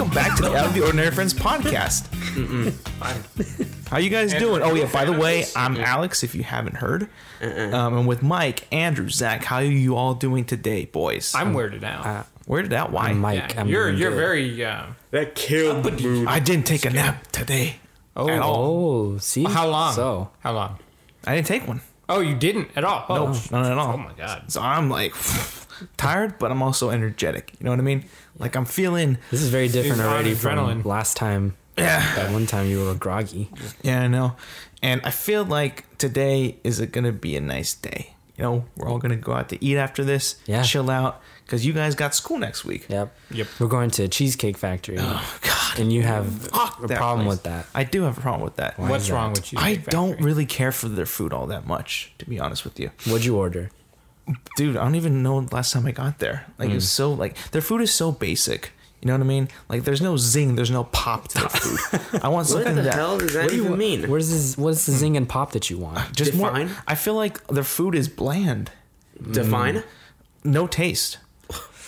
welcome back to the Out of the Ordinary Friends podcast. How you guys doing? Oh yeah, by the way, I'm Alex, if you haven't heard. And with Mike, Andrew, Zach, how are you all doing today, boys? I'm weirded out. Weirded out? Why? I'm Mike. Yeah, I'm you're good. very That killed the mood. I didn't take a nap today. At all. Oh, see? How long? So, How long? I didn't take one. Oh, you didn't at all? No, none at all. Oh my god. So I'm like tired, but I'm also energetic. You know what I mean? Like I'm feeling. this is very different He's on already adrenaline. from last time. Yeah. That one time you were groggy. Yeah, I know. And I feel like today is gonna be a nice day. You know, we're all gonna go out to eat after this. Yeah. Chill out, because you guys got school next week. Yep. Yep. We're going to Cheesecake Factory. Oh God. And you have Fuck a that problem place. with that. I do have a problem with that. Why What's is wrong that? with you? I don't really care for their food all that much, to be honest with you. What'd you order? Dude, I don't even know the last time I got there. Like, it's so, like, their food is so basic. You know what I mean? Like, there's no zing, there's no pop to their food. I want What something the that... hell does that even mean? What's the zing and pop that you want? Just more... Define? I feel like their food is bland. Define? No taste.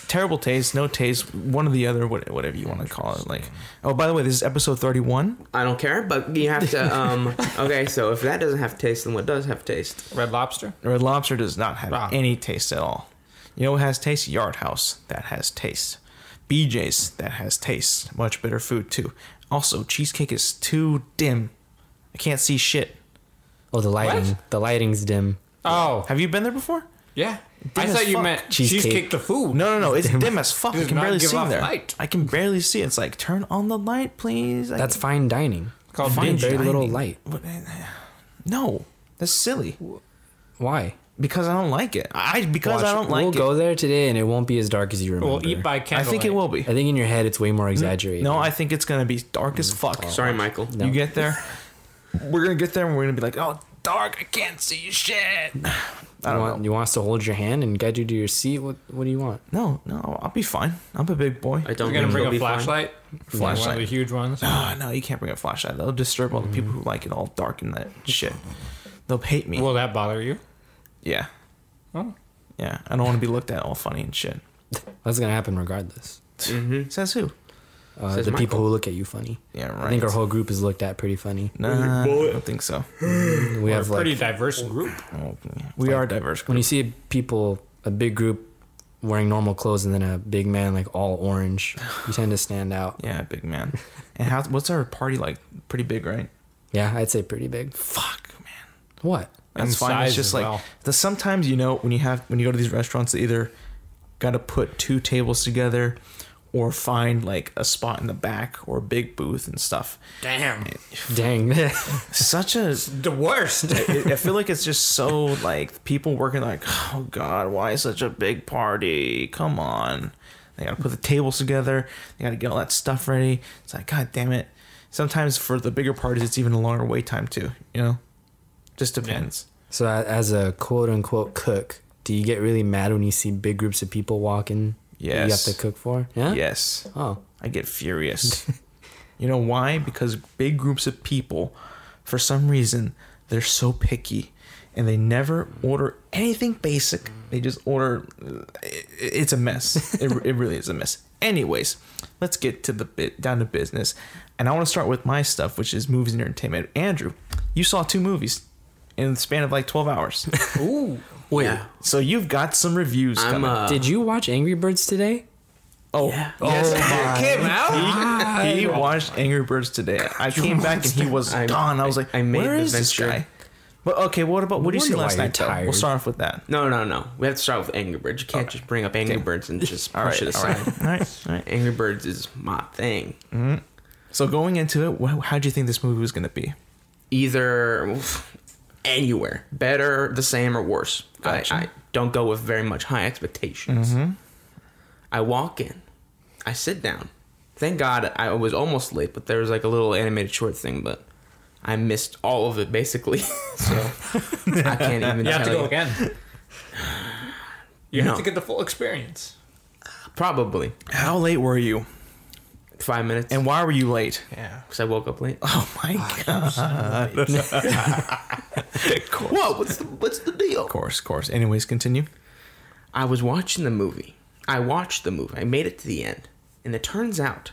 Terrible taste, no taste, one or the other, whatever you want to call it. Like, oh, by the way, this is episode 31. I don't care, but you have to. Okay, so if that doesn't have taste, then what does have taste? Red Lobster? Red Lobster does not have Wow. any taste at all. You know what has taste? Yard House. That has taste. BJ's. That has taste. Much better food, too. Also, cheesecake is too dim. I can't see shit. Oh, the lighting. What? The lighting's dim. Oh, Have you been there before? yeah. I as thought you fuck. meant Cheesecake. cheesecake the food. No. It's dim as fuck. I Does can not barely give see off there. light. I can barely see. It's like, turn on the light, please. That's fine dining. Called Fine binge. Very dining. little light. No, that's silly. Why? Because I don't like it. Because I don't like We'll it. go there today and it won't be as dark as you remember. We'll eat by I candlelight. think it will be. I think in your head it's way more exaggerated. No, I think it's gonna be dark as fuck. Sorry, Michael. No. You get there, we're gonna get there and we're gonna be like, oh, dark, I can't see shit. I don't know. You want us to hold your hand and guide you to your seat? What do you want? No, I'll be fine. I'm a big boy. I don't You're gonna think bring it'll a be fine. flashlight? One of the huge ones? Oh, no, you can't bring a flashlight. That'll disturb all the people who like it all dark and that shit. They'll hate me. Will that bother you? Yeah. Oh. Yeah, I don't want to be looked at all funny and shit. That's gonna happen regardless. Says who? Says The people Michael. who look at you funny. Yeah, right. I think our whole group is looked at pretty funny. Nah, I don't think so. We have We're a pretty like diverse group. We are a diverse when group. you see a big group wearing normal clothes and then a big man like all orange, you tend to stand out. Yeah, big man. And what's our party like? Pretty big, right? Yeah, I'd say pretty big. Fuck, man. What? That's And fine. size It's just as like well. sometimes when you go to these restaurants, they either got to put two tables together or find like a spot in the back or a big booth and stuff. Damn. Dang. Such a The worst. I feel like it's just so like people working like, oh God, why such a big party? Come on. They got to put the tables together. They got to get all that stuff ready. It's like, God damn it. Sometimes for the bigger parties, it's even a longer wait time too, you know? Just depends. So as a quote unquote cook, do you get really mad when you see big groups of people walking? that You have Yes. to cook for? Yeah. Yes. Oh. I get furious. You know why? Because big groups of people, for some reason, they're so picky and they never order anything basic. They just order. It's a mess. It really is a mess. Anyways, let's get to down to business. And I want to start with my stuff, which is movies and entertainment. Andrew, you saw 2 movies in the span of like 12 hours. Ooh. Wait, Yeah. so you've got some reviews I'm coming. Did you watch Angry Birds today? Oh, Yeah. yes. Came out? He watched Angry Birds today. I came back and he was gone. I was like, I made where the is this venture. guy? But okay, what did you see wonder last why night? you're Though? tired. We'll start off with that. No. We have to start with Angry Birds. You can't just bring up Angry Birds and just All right, push it all right, aside. all right. Angry Birds is my thing. So going into it, how do you think this movie was going to be? Either anywhere, better, the same, or worse. Gotcha. I don't go with very much high expectations. I walk in, I sit down. Thank God I was almost late, but there was like a little animated short thing, but I missed all of it basically. So I can't even You have to tell go you. again. You No. have to get the full experience. Probably How late were you? 5 minutes, And why were you late? Yeah. because I woke up late. Oh my God. Whoa, what's the deal? Of course. Anyways, continue. I was watching the movie. I watched the movie. I made it to the end. And it turns out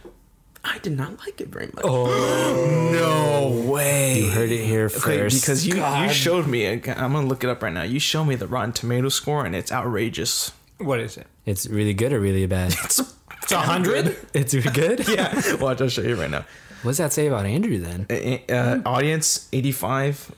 I did not like it very much. No way. You heard it here first. Because you showed me. I'm gonna look it up right now. You showed me the Rotten Tomato score, and it's outrageous. What is it? It's really good or really bad? It's 100. It's really good. Yeah. Watch, I'll show you right now. What does that say about Andrew then? Audience 85,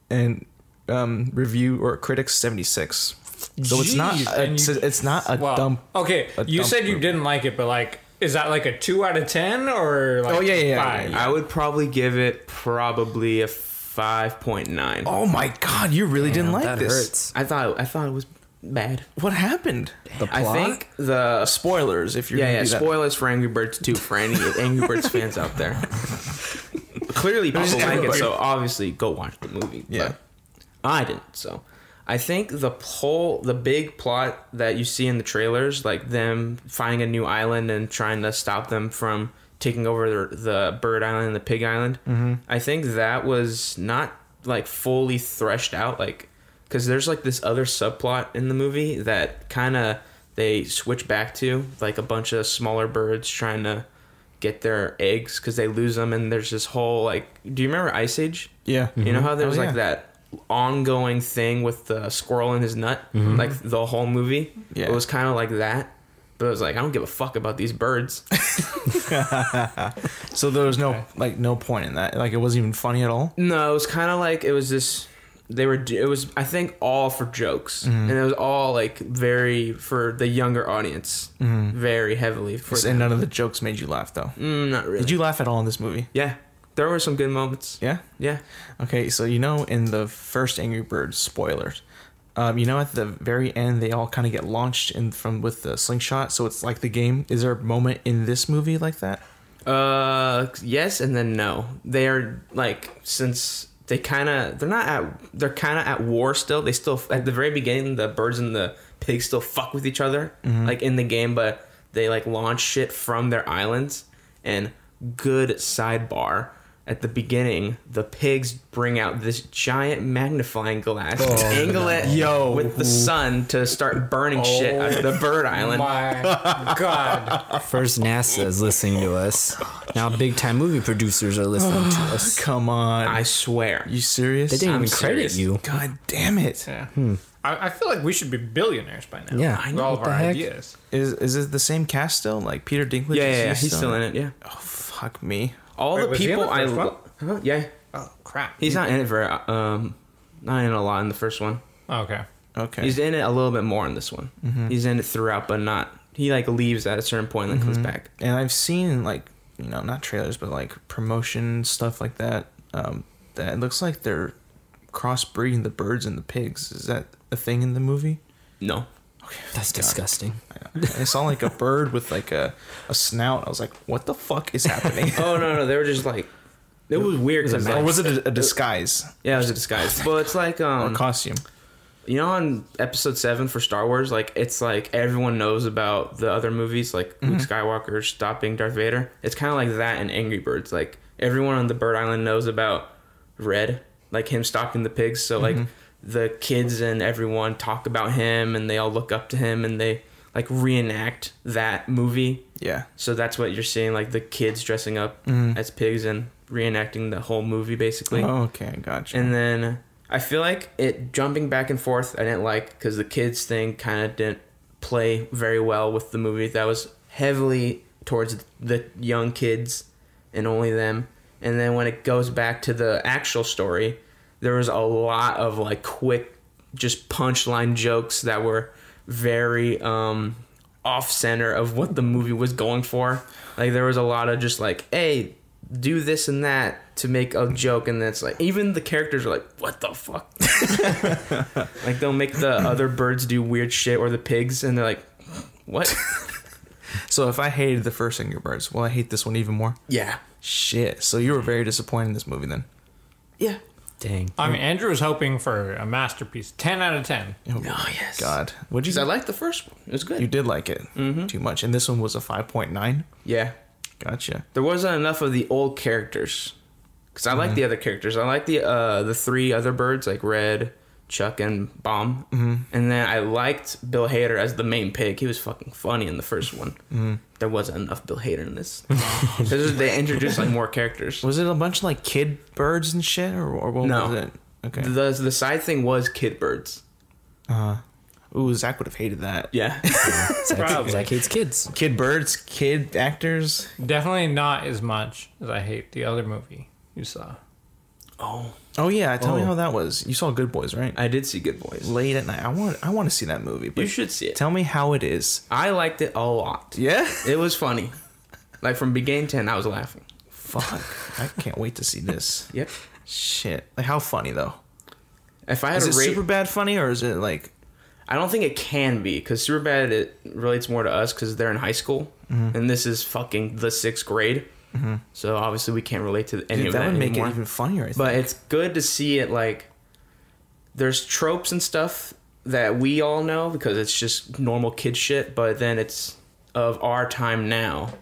and review or critics 76. So it's not. Jeez, It's not a Well, dump. okay, you dump said you movie. didn't like it, but like, is that like a 2 out of 10 or like Oh, yeah. 5? I would probably give it probably a 5.9. Oh my god, you really didn't like that this. hurts. I thought it was bad. What happened? The plot? I think the Spoilers, if you're gonna do that. spoilers for Angry Birds 2 for any Angry Birds fans out there. Clearly people like it, everybody. so obviously go watch the movie. Yeah. But I didn't, so I think the big plot that you see in the trailers, like them finding a new island and trying to stop them from taking over the bird island and the pig island, I think that was not like fully threshed out, like, because there's like this other subplot in the movie that kind of they switch back to, like a bunch of smaller birds trying to get their eggs because they lose them, and there's this whole like, do you remember Ice Age? Yeah. You know how there was Oh, like yeah. that ongoing thing with the squirrel in his nut, like the whole movie? Yeah. It was kind of like that, but it was like, I don't give a fuck about these birds. So there was no point in that. Like, it wasn't even funny at all. No, it was kind of like, it was this, it was, I think, all for jokes, and it was all like very for the younger audience, very heavily for And them. none of the jokes made you laugh, though. Not really. Did you laugh at all in this movie? Yeah, there were some good moments. Yeah. Yeah. Okay, so in the first Angry Birds, spoilers. At the very end, they all kind of get launched with the slingshot, so it's like the game. Is there a moment in this movie like that? Yes, and then no. They are like, since they're kind of at war still. They still, at the very beginning, the birds and the pigs still fuck with each other, like in the game, but they like launch shit from their islands. And good sidebar, at the beginning, the pigs bring out this giant magnifying glass, angle it with the sun to start burning shit out of the bird island. My God. First NASA is listening to us. Now big time movie producers are listening to us. Come on. I swear. You serious? They didn't I'm even credit serious. you. God damn it. Yeah. I feel like we should be billionaires by now. Yeah. With all of What the our heck? ideas. Is it the same cast still? Like Peter Dinklage? Yeah, Is he he's still in it. Yeah. Oh, fuck me. All Wait, the was he in people the I first one? yeah, Oh, crap. he's not in it very not in a lot in the first one. Okay. Okay. He's in it a little bit more in this one. He's in it throughout, but not. He like leaves at a certain point and then comes back. And I've seen like, not trailers, but like promotion stuff like that. That it looks like they're crossbreeding the birds and the pigs. Is that a thing in the movie? No, That's disgusting. I saw like a bird with like a snout. I was like, what the fuck is happening? oh no, they were just like, it was weird. Cause Or was it a disguise yeah, it was a disguise. But it's like or costume? on episode 7 for Star Wars, like it's like everyone knows about the other movies, like Luke Skywalker stopping Darth Vader. It's kind of like that in Angry Birds. Like everyone on the Bird Island knows about Red, like him stopping the pigs. So like the kids and everyone talk about him, and they all look up to him, and they like reenact that movie. Yeah. So that's what you're seeing, like the kids dressing up as pigs and reenacting the whole movie basically. Oh, okay, gotcha. And then I feel like it jumping back and forth, I didn't like, because the kids thing kind of didn't play very well with the movie. That was heavily towards the young kids and only them. And then when it goes back to the actual story, there was a lot of like quick, just punchline jokes that were very off center of what the movie was going for. Like there was a lot of just like, hey, do this and that to make a joke, and that's like, even the characters are like, what the fuck? Like they'll make the other birds do weird shit, or the pigs, and they're like, what? So if I hated the first Angry Birds, will I hate this one even more? Yeah. Shit. So you were very disappointed in this movie then? Yeah. Dang. I mean, Andrew was hoping for a masterpiece. 10 out of 10. Oh, yes. God. What'd you Because I liked the first one. It was good. You did like it too much. And this one was a 5.9? Yeah. Gotcha. There wasn't enough of the old characters. Because I like the other characters. I like the 3 other birds, like Red, Chuck and Bomb. And then I liked Bill Hader as the main pig. He was fucking funny in the first one. There wasn't enough Bill Hader in this. They introduced like more characters. Was it a bunch of like kid birds and shit, or what No. was it? Okay. The side thing was Kid Birds. Ooh, Zach would have hated that. Yeah. Zach hates kids. Kid birds, kid actors. Definitely not as much as I hate the other movie you saw. Oh yeah, tell me how that was. You saw Good Boys, right? I did see Good Boys. Late at night. I want to see that movie. But You should see it. tell me how it is. I liked it a lot. Yeah. It was funny. Like from beginning to end, I was laughing. Fuck. I can't wait to see this. Yep. Shit. Like how funny though? If I had Is to it rate, super bad funny or is it like? I don't think it can be because Superbad it relates more to us because they're in high school and this is fucking the 6th grade. So obviously we can't relate to any Dude, of that that would make anymore. it even funnier. I think. But it's good to see it like there's tropes and stuff that we all know because it's just normal kid shit, but then it's of our time now.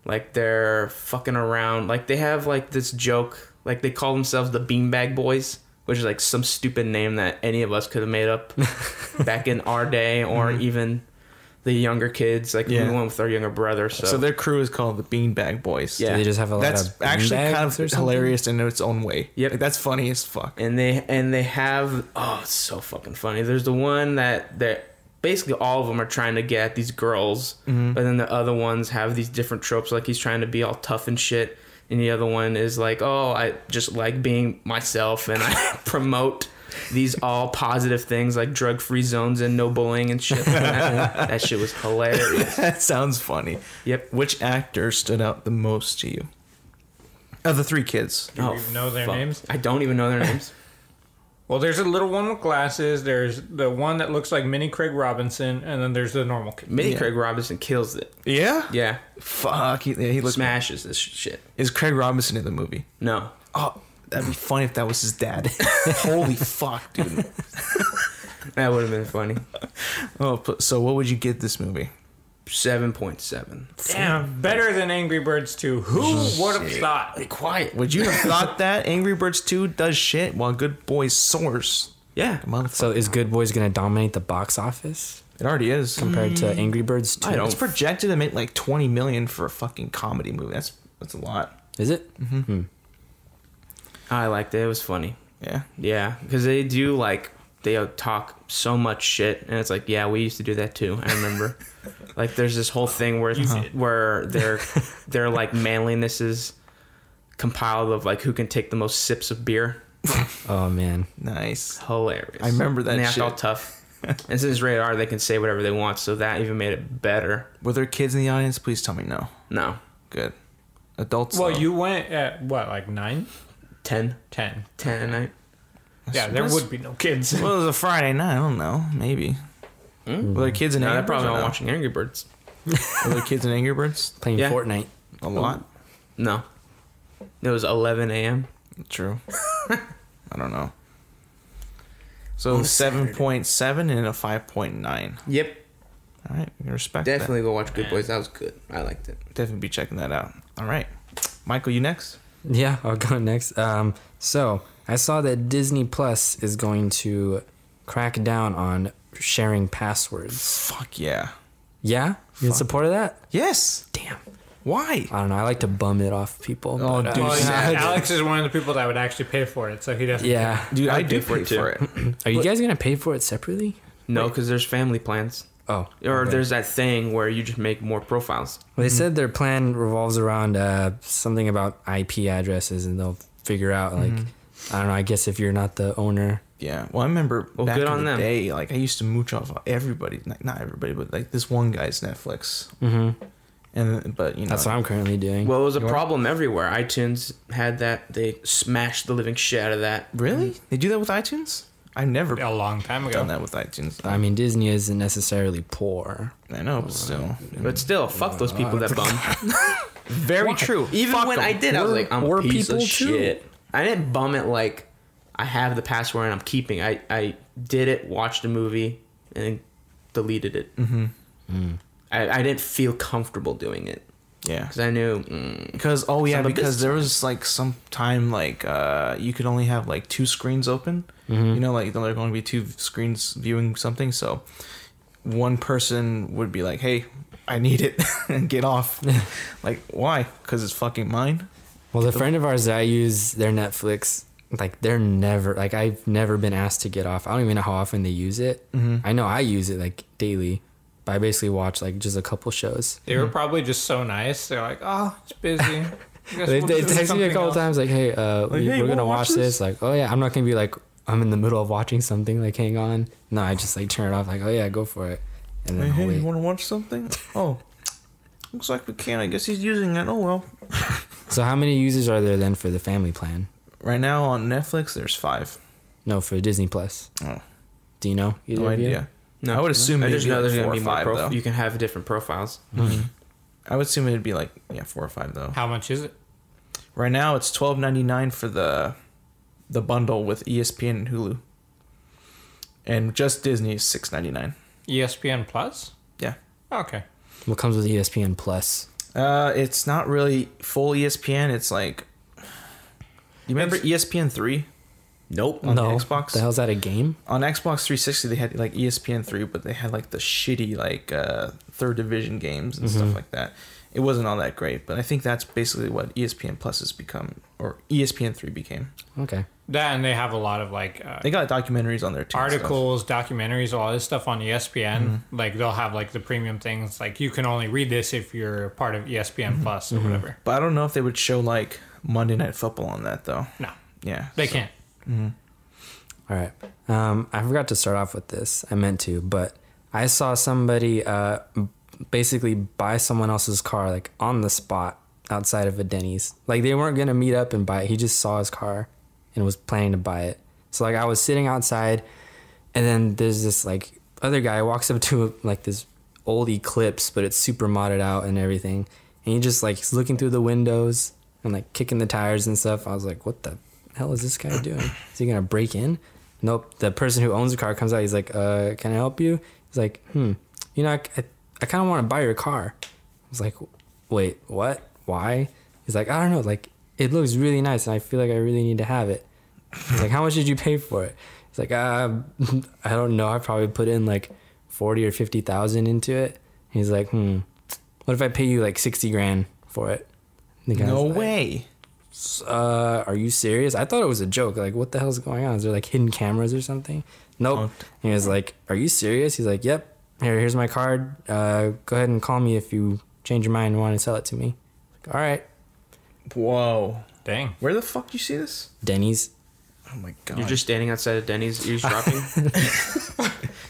Like they're fucking around. Like they have like this joke, like they call themselves the Beanbag Boys, which is like some stupid name that any of us could have made up back in our day or even the younger kids. Like we went with our younger brother. So their crew is called the Beanbag Boys. Yeah. Do they just have a lot That's of actually kind beanbags of or something? hilarious in its own way. Yep. Like, that's funny as fuck. and they have it's so fucking funny. There's the one that basically all of them are trying to get at these girls, but then the other ones have these different tropes. Like he's trying to be all tough and shit, and the other one is like, oh, I just like being myself, and I promote these all positive things like drug-free zones and no bullying and shit. That shit was hilarious. That sounds funny. Yep. Which actor stood out the most to you? Of the 3 kids. Do you know their names? I don't even know their names. Well, there's a little one with glasses. There's the one that looks like Mini Craig Robinson, and then there's the normal kid. Minnie Craig Robinson kills it. Yeah? Yeah. Fuck. He looks. Smashes this shit. Is Craig Robinson in the movie? No. Oh, that'd be funny if that was his dad. Holy fuck, dude. That would have been funny. Oh, so what would you give this movie? 7.7. Damn, better than Angry Birds 2. Who would have thought? Be quiet. Would you have thought that Angry Birds 2 does shit while Good Boys soars? Yeah. Motherfucker. So is Good Boys gonna dominate the box office It already is. compared to Angry Birds 2? I don't- It's projected to make like 20 million for a fucking comedy movie. That's a lot. Is it? I liked it. It was funny. Yeah. Yeah. Because they do like, they talk so much shit. And it's like, yeah, we used to do that too. I remember. Like there's this whole thing where their like manliness is compiled of like who can take the most sips of beer. Oh man. Nice. Hilarious. I remember that And they act shit. all tough. And since it's rated R, they can say whatever they want. So that even made it better. Were there kids in the audience? Please tell me no. No. Good. Adults. Well, though. you went at what, like 9? 10. 10. 10 at night. Yeah, there would be no kids. Well, it was a Friday night. I don't know. Maybe. Were there kids in No, Angry they're probably Birds? not or no? watching Angry Birds. Were there kids in Angry Birds? Playing Yeah. Fortnite. A lot. No. It was 11 a.m. True. I don't know. So 7.7 and a 5.9. Yep. All right, we can respect Definitely go watch Good Boys. That was good. I liked it. that. Definitely be checking that out. All right, Michael, you next. Yeah, I'll go next. So I saw that Disney Plus is going to crack down on sharing passwords. Fuck yeah. Yeah, you in support of that? Yes. Damn. Why? I don't know. I like to bum it off people. Oh, but, dude. Well, Yeah. Alex is one of the people that would actually pay for it, so he doesn't. yeah. Dude, I do pay for pay it, too. for it. Are you guys gonna pay for it separately? No, because there's family plans. Oh, Or okay. there's that thing where you just make more profiles. Well, they said their plan revolves around something about IP addresses, and they'll figure out like I don't know. I guess if you're not the owner, Yeah. Well, I remember Well, back good in on the them. day, like I used to mooch off of everybody, not everybody, but like this one guy's Netflix. But you know, that's what I'm currently doing. Well, it was a problem everywhere. iTunes had that. They smashed the living shit out of that. really? They do that with iTunes? I've never A long time done ago. that with iTunes. I mean, Disney isn't necessarily poor. I know, but still. But still, fuck those people that bum. Very true. Even Fuck when 'em. I did, I was like, I'm a We're piece people of too. shit. I didn't bum it like I have the password and I'm keeping. I did it, watched a movie, and deleted it. I didn't feel comfortable doing it. Yeah. Because I knew. Because Some because of there this was like some time like you could only have like 2 screens open. Mm-hmm. You know, like there are going to be 2 screens viewing something. So one person would be like, "Hey, I need it," and get off. Like, why? Because it's fucking mine. Well, the friend of ours that I use their Netflix, like they're never like I've never been asked to get off. I don't even know how often they use it. Mm-hmm. I know I use it like daily, but I basically watch like just a couple shows. They were probably just so nice. They're like, oh, it's busy. I guess They we'll do text me a something couple else. times like, hey, "Hey, we're wanna gonna watch watch this. Like, oh yeah, I'm not gonna be like I'm in the middle of watching something. Like, hang on. No, I just like turn it off. Like, oh yeah, go for it. And then I'll Hey, wait. you want to watch something? Oh, looks like we can. I guess he's using it. Oh well. So how many users are there then for the family plan? Right now on Netflix, there's 5. No, for Disney Plus. Oh, Do you know? Either no of you? idea. I would assume I it'd just be know like there's 4 gonna or be more 5 though. You can have different profiles. I would assume it'd be like 4 or 5 though. How much is it? Right now it's $12.99 for the bundle with ESPN and Hulu, and just Disney is $6.99. ESPN Plus? Yeah. Okay. What comes with ESPN Plus? It's not really full ESPN. It's like, you remember ESPN 3 Nope. on no. the Xbox? The hell's that a game? On Xbox 360 they had like ESPN 3, but they had like the shitty like 3rd division games and stuff like that. It wasn't all that great, but I think that's basically what ESPN Plus has become, or ESPN 3 became. Okay. That, and they have a lot of like They got documentaries on there too. and stuff. articles, documentaries, all this stuff on ESPN. Like they'll have like the premium things. Like you can only read this if you're part of ESPN Plus or whatever. But I don't know if they would show like Monday Night Football on that though. No, Yeah, they so- can't. All right. I forgot to start off with this. I meant to, but I saw somebody basically buy someone else's car like on the spot outside of a Denny's. Like they weren't gonna meet up and buy it. He just saw his car and was planning to buy it. So like I was sitting outside, and then there's this like other guy walks up to like this old Eclipse, but it's super modded out and everything. And he just like he's looking through the windows and like kicking the tires and stuff. I was like, what the hell is this guy doing? Is he gonna break in? Nope. The person who owns the car comes out. He's like, can I help you? He's like, you know, I kind of want to buy your car. I was like, wait, what? Why? He's like, I don't know. Like, it looks really nice, and I feel like I really need to have it. He's like, how much did you pay for it? He's like, I don't know. I probably put in like 40 or 50,000 into it. He's like, what if I pay you like 60 grand for it? The guy's No like, way. Are you serious? I thought it was a joke. Like, what the hell's going on? Is there like hidden cameras or something? Nope. And he was like, are you serious? He's like, yep. Here's my card. Go ahead and call me if you change your mind and want to sell it to me. Like, all right. Whoa. Dang. Where the fuck you see this? Denny's. Oh my god. You're just standing outside of Denny's eavesdropping.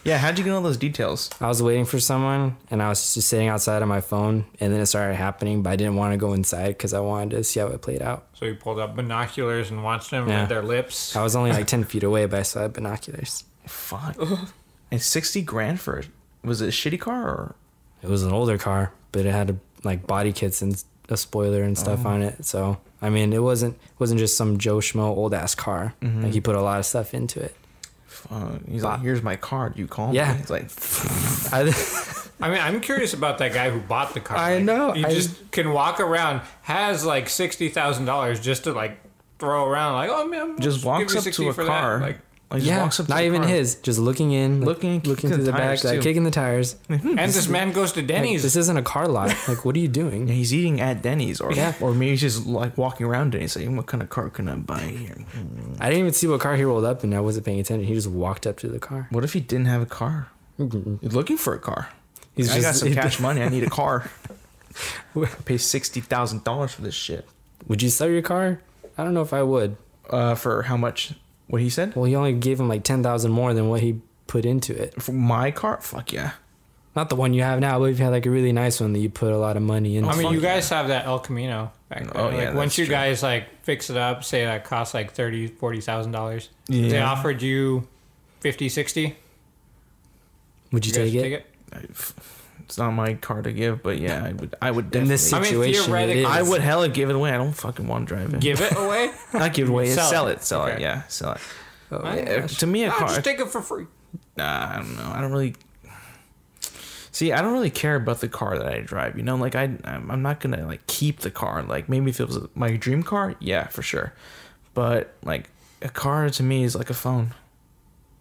Yeah, how'd you get all those details? I was waiting for someone, and I was just sitting outside on my phone, and then it started happening, but I didn't want to go inside because I wanted to see how it played out. So you pulled up binoculars and watched them Yeah. with their lips. I was only like 10 feet away, but I still had binoculars. Fuck. And 60 grand for it. Was it a shitty car or? It was an older car, but it had like body kits and a spoiler and stuff on it. So I mean, it wasn't just some Joe Schmo old ass car. Like he put a lot of stuff into it. He's like, here's my card. You call me. Yeah. He's like, I mean, I'm curious about that guy who bought the car. I Like, know, He just can walk around, has like $60,000 just to like throw around. Like, oh man, just I'll give walks you up 60 to a for car. That. Like, just Yeah, walks up to not the even car. his. Just looking in, like, Looking looking to through the the back, tires, like too. kicking the tires. and this man goes to Like, Denny's. this isn't a car lot. Like, what are you Yeah, doing? he's eating at Denny's, or Yeah. or maybe he's just like walking around Denny's, like, what kind of car can I buy here? I didn't even see what car he rolled up, and I wasn't paying attention. He just walked up to the car. What if he didn't have a car? He's looking for a car. He's I got just. some cash money. I need a car. I pay $60,000 for this shit. Would you sell your car? I don't know if I would. For how much? What he said? Well, he only gave him like 10,000 more than what he put into it. For my car? Fuck yeah. Not the one you have now, but if you had like a really nice one that you put a lot of money into. I mean, fuck you guys have that El Camino back there. Oh, yeah, Like, once that's you true. guys like fix it up, say that costs like $30,000-$40,000. Yeah. They offered you 50, 60. would you guys take it? It's not my car to give, but yeah, I would In definitely. this I mean, situation, theoretically- it is. I would hella give it away. I don't fucking want to drive it. Give it away? Not give it away. Sell Sell it. it. Sell it. Okay. Yeah, sell it. Oh, I- gosh. To me, a Nah, car. just take it for free. Nah, I don't know. I don't really. See, I don't really care about the car that I drive. You know, like I'm not gonna like keep the car. Like maybe if it was my dream car, yeah, for sure. But like a car to me is like a phone.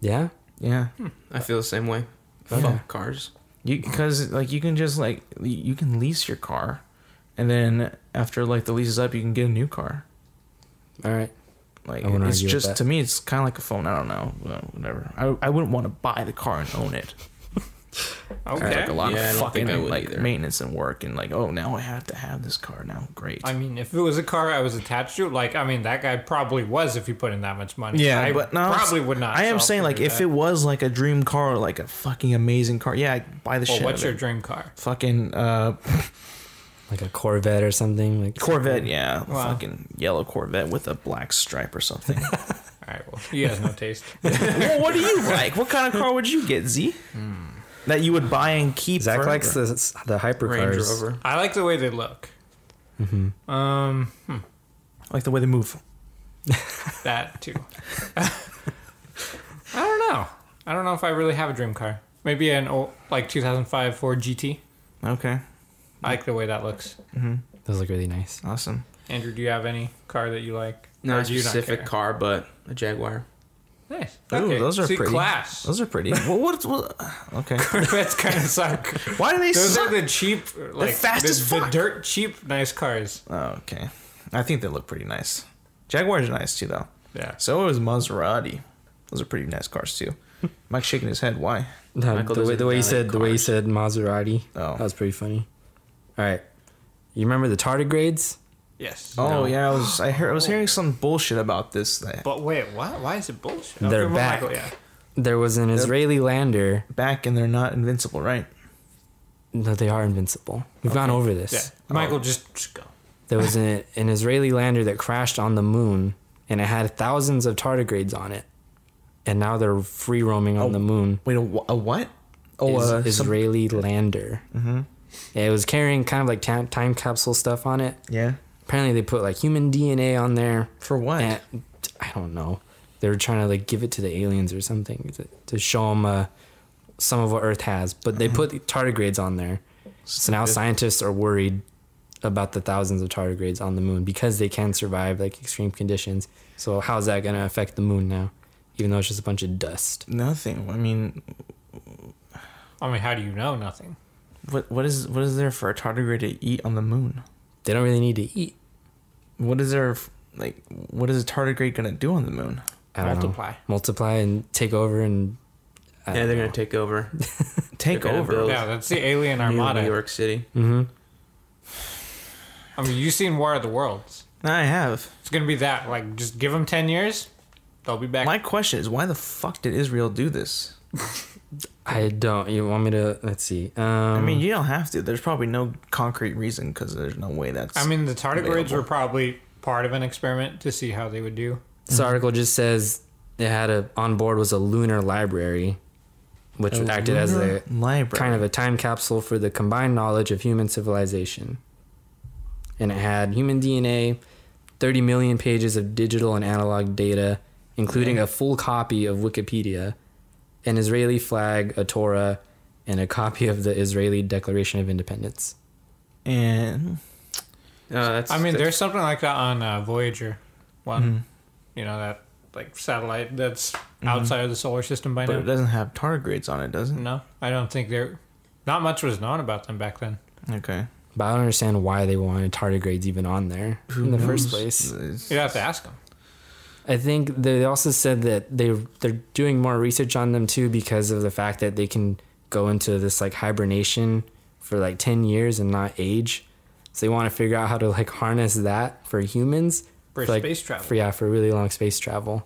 Yeah. Yeah. I feel the same way. Okay. Fuck cars. Because like you can just like you can lease your car, and then after like the lease is up, you can get a new car. All right. Like I wouldn't it's argue with just that. to me, it's kind of like a phone. I don't know, whatever. I wouldn't want to buy the car and own it. Okay. Like a lot Yeah, I of don't think I fucking would like either. maintenance and work, and like, oh, now I have to have this car now. Great. I mean, if it was a car I was attached to, like, I mean, that guy probably was if he put in that much money. Yeah, I but no, probably would not. I am saying like if it was like a dream car, like a fucking amazing car, yeah, I'd buy the Well, shit. what's out your of it. dream car? Fucking Like a Corvette or something. Like Corvette, yeah, Wow. fucking yellow Corvette with a black stripe or something. All right, well, he has no taste. Well, what do you like? What kind of car would you get, Z? That you would buy and keep? Zach forever? likes the Range hypercars. Rover. I like the way they look. I like the way they move. That too. I don't know. I don't know if I really have a dream car. Maybe an old, like 2005 Ford GT. Okay, I like the way that looks. Those look really nice. awesome. Andrew, do you have any car that you like? Not Or a do you specific care? car, but a Jaguar. Nice. Ooh, Okay. those are See, pretty. class. Those are pretty. Well, what? Okay. Corvettes kind of suck. Why do they Those suck? are the cheap, like fast as the fuck. dirt cheap, nice cars. Oh, okay. I think they look pretty nice. Jaguars are nice too, though. Yeah. So is Maserati. Those are pretty nice cars too. Mike's shaking his head. Why? No, Michael the way doesn't you like said cars. Maserati. Oh. That was pretty funny. All right. You remember the tardigrades? Yes. Oh No. yeah, I was hearing some bullshit about this. But wait, what? Why is it bullshit? They're well, back. Michael, yeah. There was an Israeli lander. Back and they're not invincible, right? No, they are invincible. We've gone over this. Yeah. Michael, just go. There was an Israeli lander that crashed on the moon, and it had thousands of tardigrades on it. And now they're free roaming on the moon. Wait, a what? Oh, some- Israeli lander. Mm-hmm. Yeah, it was carrying kind of like time capsule stuff on it. yeah. Apparently, they put like human DNA on there. For what? And I don't know. They were trying to like give it to the aliens or something to show them some of what Earth has. But they put the tardigrades on there. So now scientists are worried about the thousands of tardigrades on the moon because they can survive like extreme conditions. So how's that going to affect the moon now? Even though it's just a bunch of dust. Nothing. I mean, How do you know nothing? what is there for a tardigrade to eat on the moon? They don't really need to eat. What is there like? What is a tardigrade gonna do on the moon? I don't Multiply. know. Multiply and take over and... I Yeah, don't they're know. gonna take over. Take They're gonna over. build- Yeah, that's the alien New armada. New York City. You've seen War of the Worlds. I have. It's gonna be that. Like, just give them 10 years, they'll be back. My question is, why the fuck did Israel do this? I don't. You want me to... Let's see. I mean, you don't have to. There's probably no concrete reason because there's no way that's. the tardigrades available. were probably part of an experiment to see how they would do. This article just says it had on board was a lunar library, which A acted as lunar a library. kind of a time capsule for the combined knowledge of human civilization. And it had human DNA, 30 million pages of digital and analog data, including a full copy of Wikipedia, an Israeli flag, a Torah, and a copy of the Israeli Declaration of Independence. And There's something like that on Voyager 1. Mm-hmm. You know, that like satellite that's outside of the solar system by but now. it doesn't have tardigrades on it, does it? No, I don't think not much was known about them back then. Okay. But I don't understand why they wanted tardigrades even on there in the first place. You'd have to ask them. I think they also said that they're doing more research on them too because of the fact that they can go into this like hibernation for like 10 years and not age. So they want to figure out how to like harness that for humans For like, space travel. for really long space travel.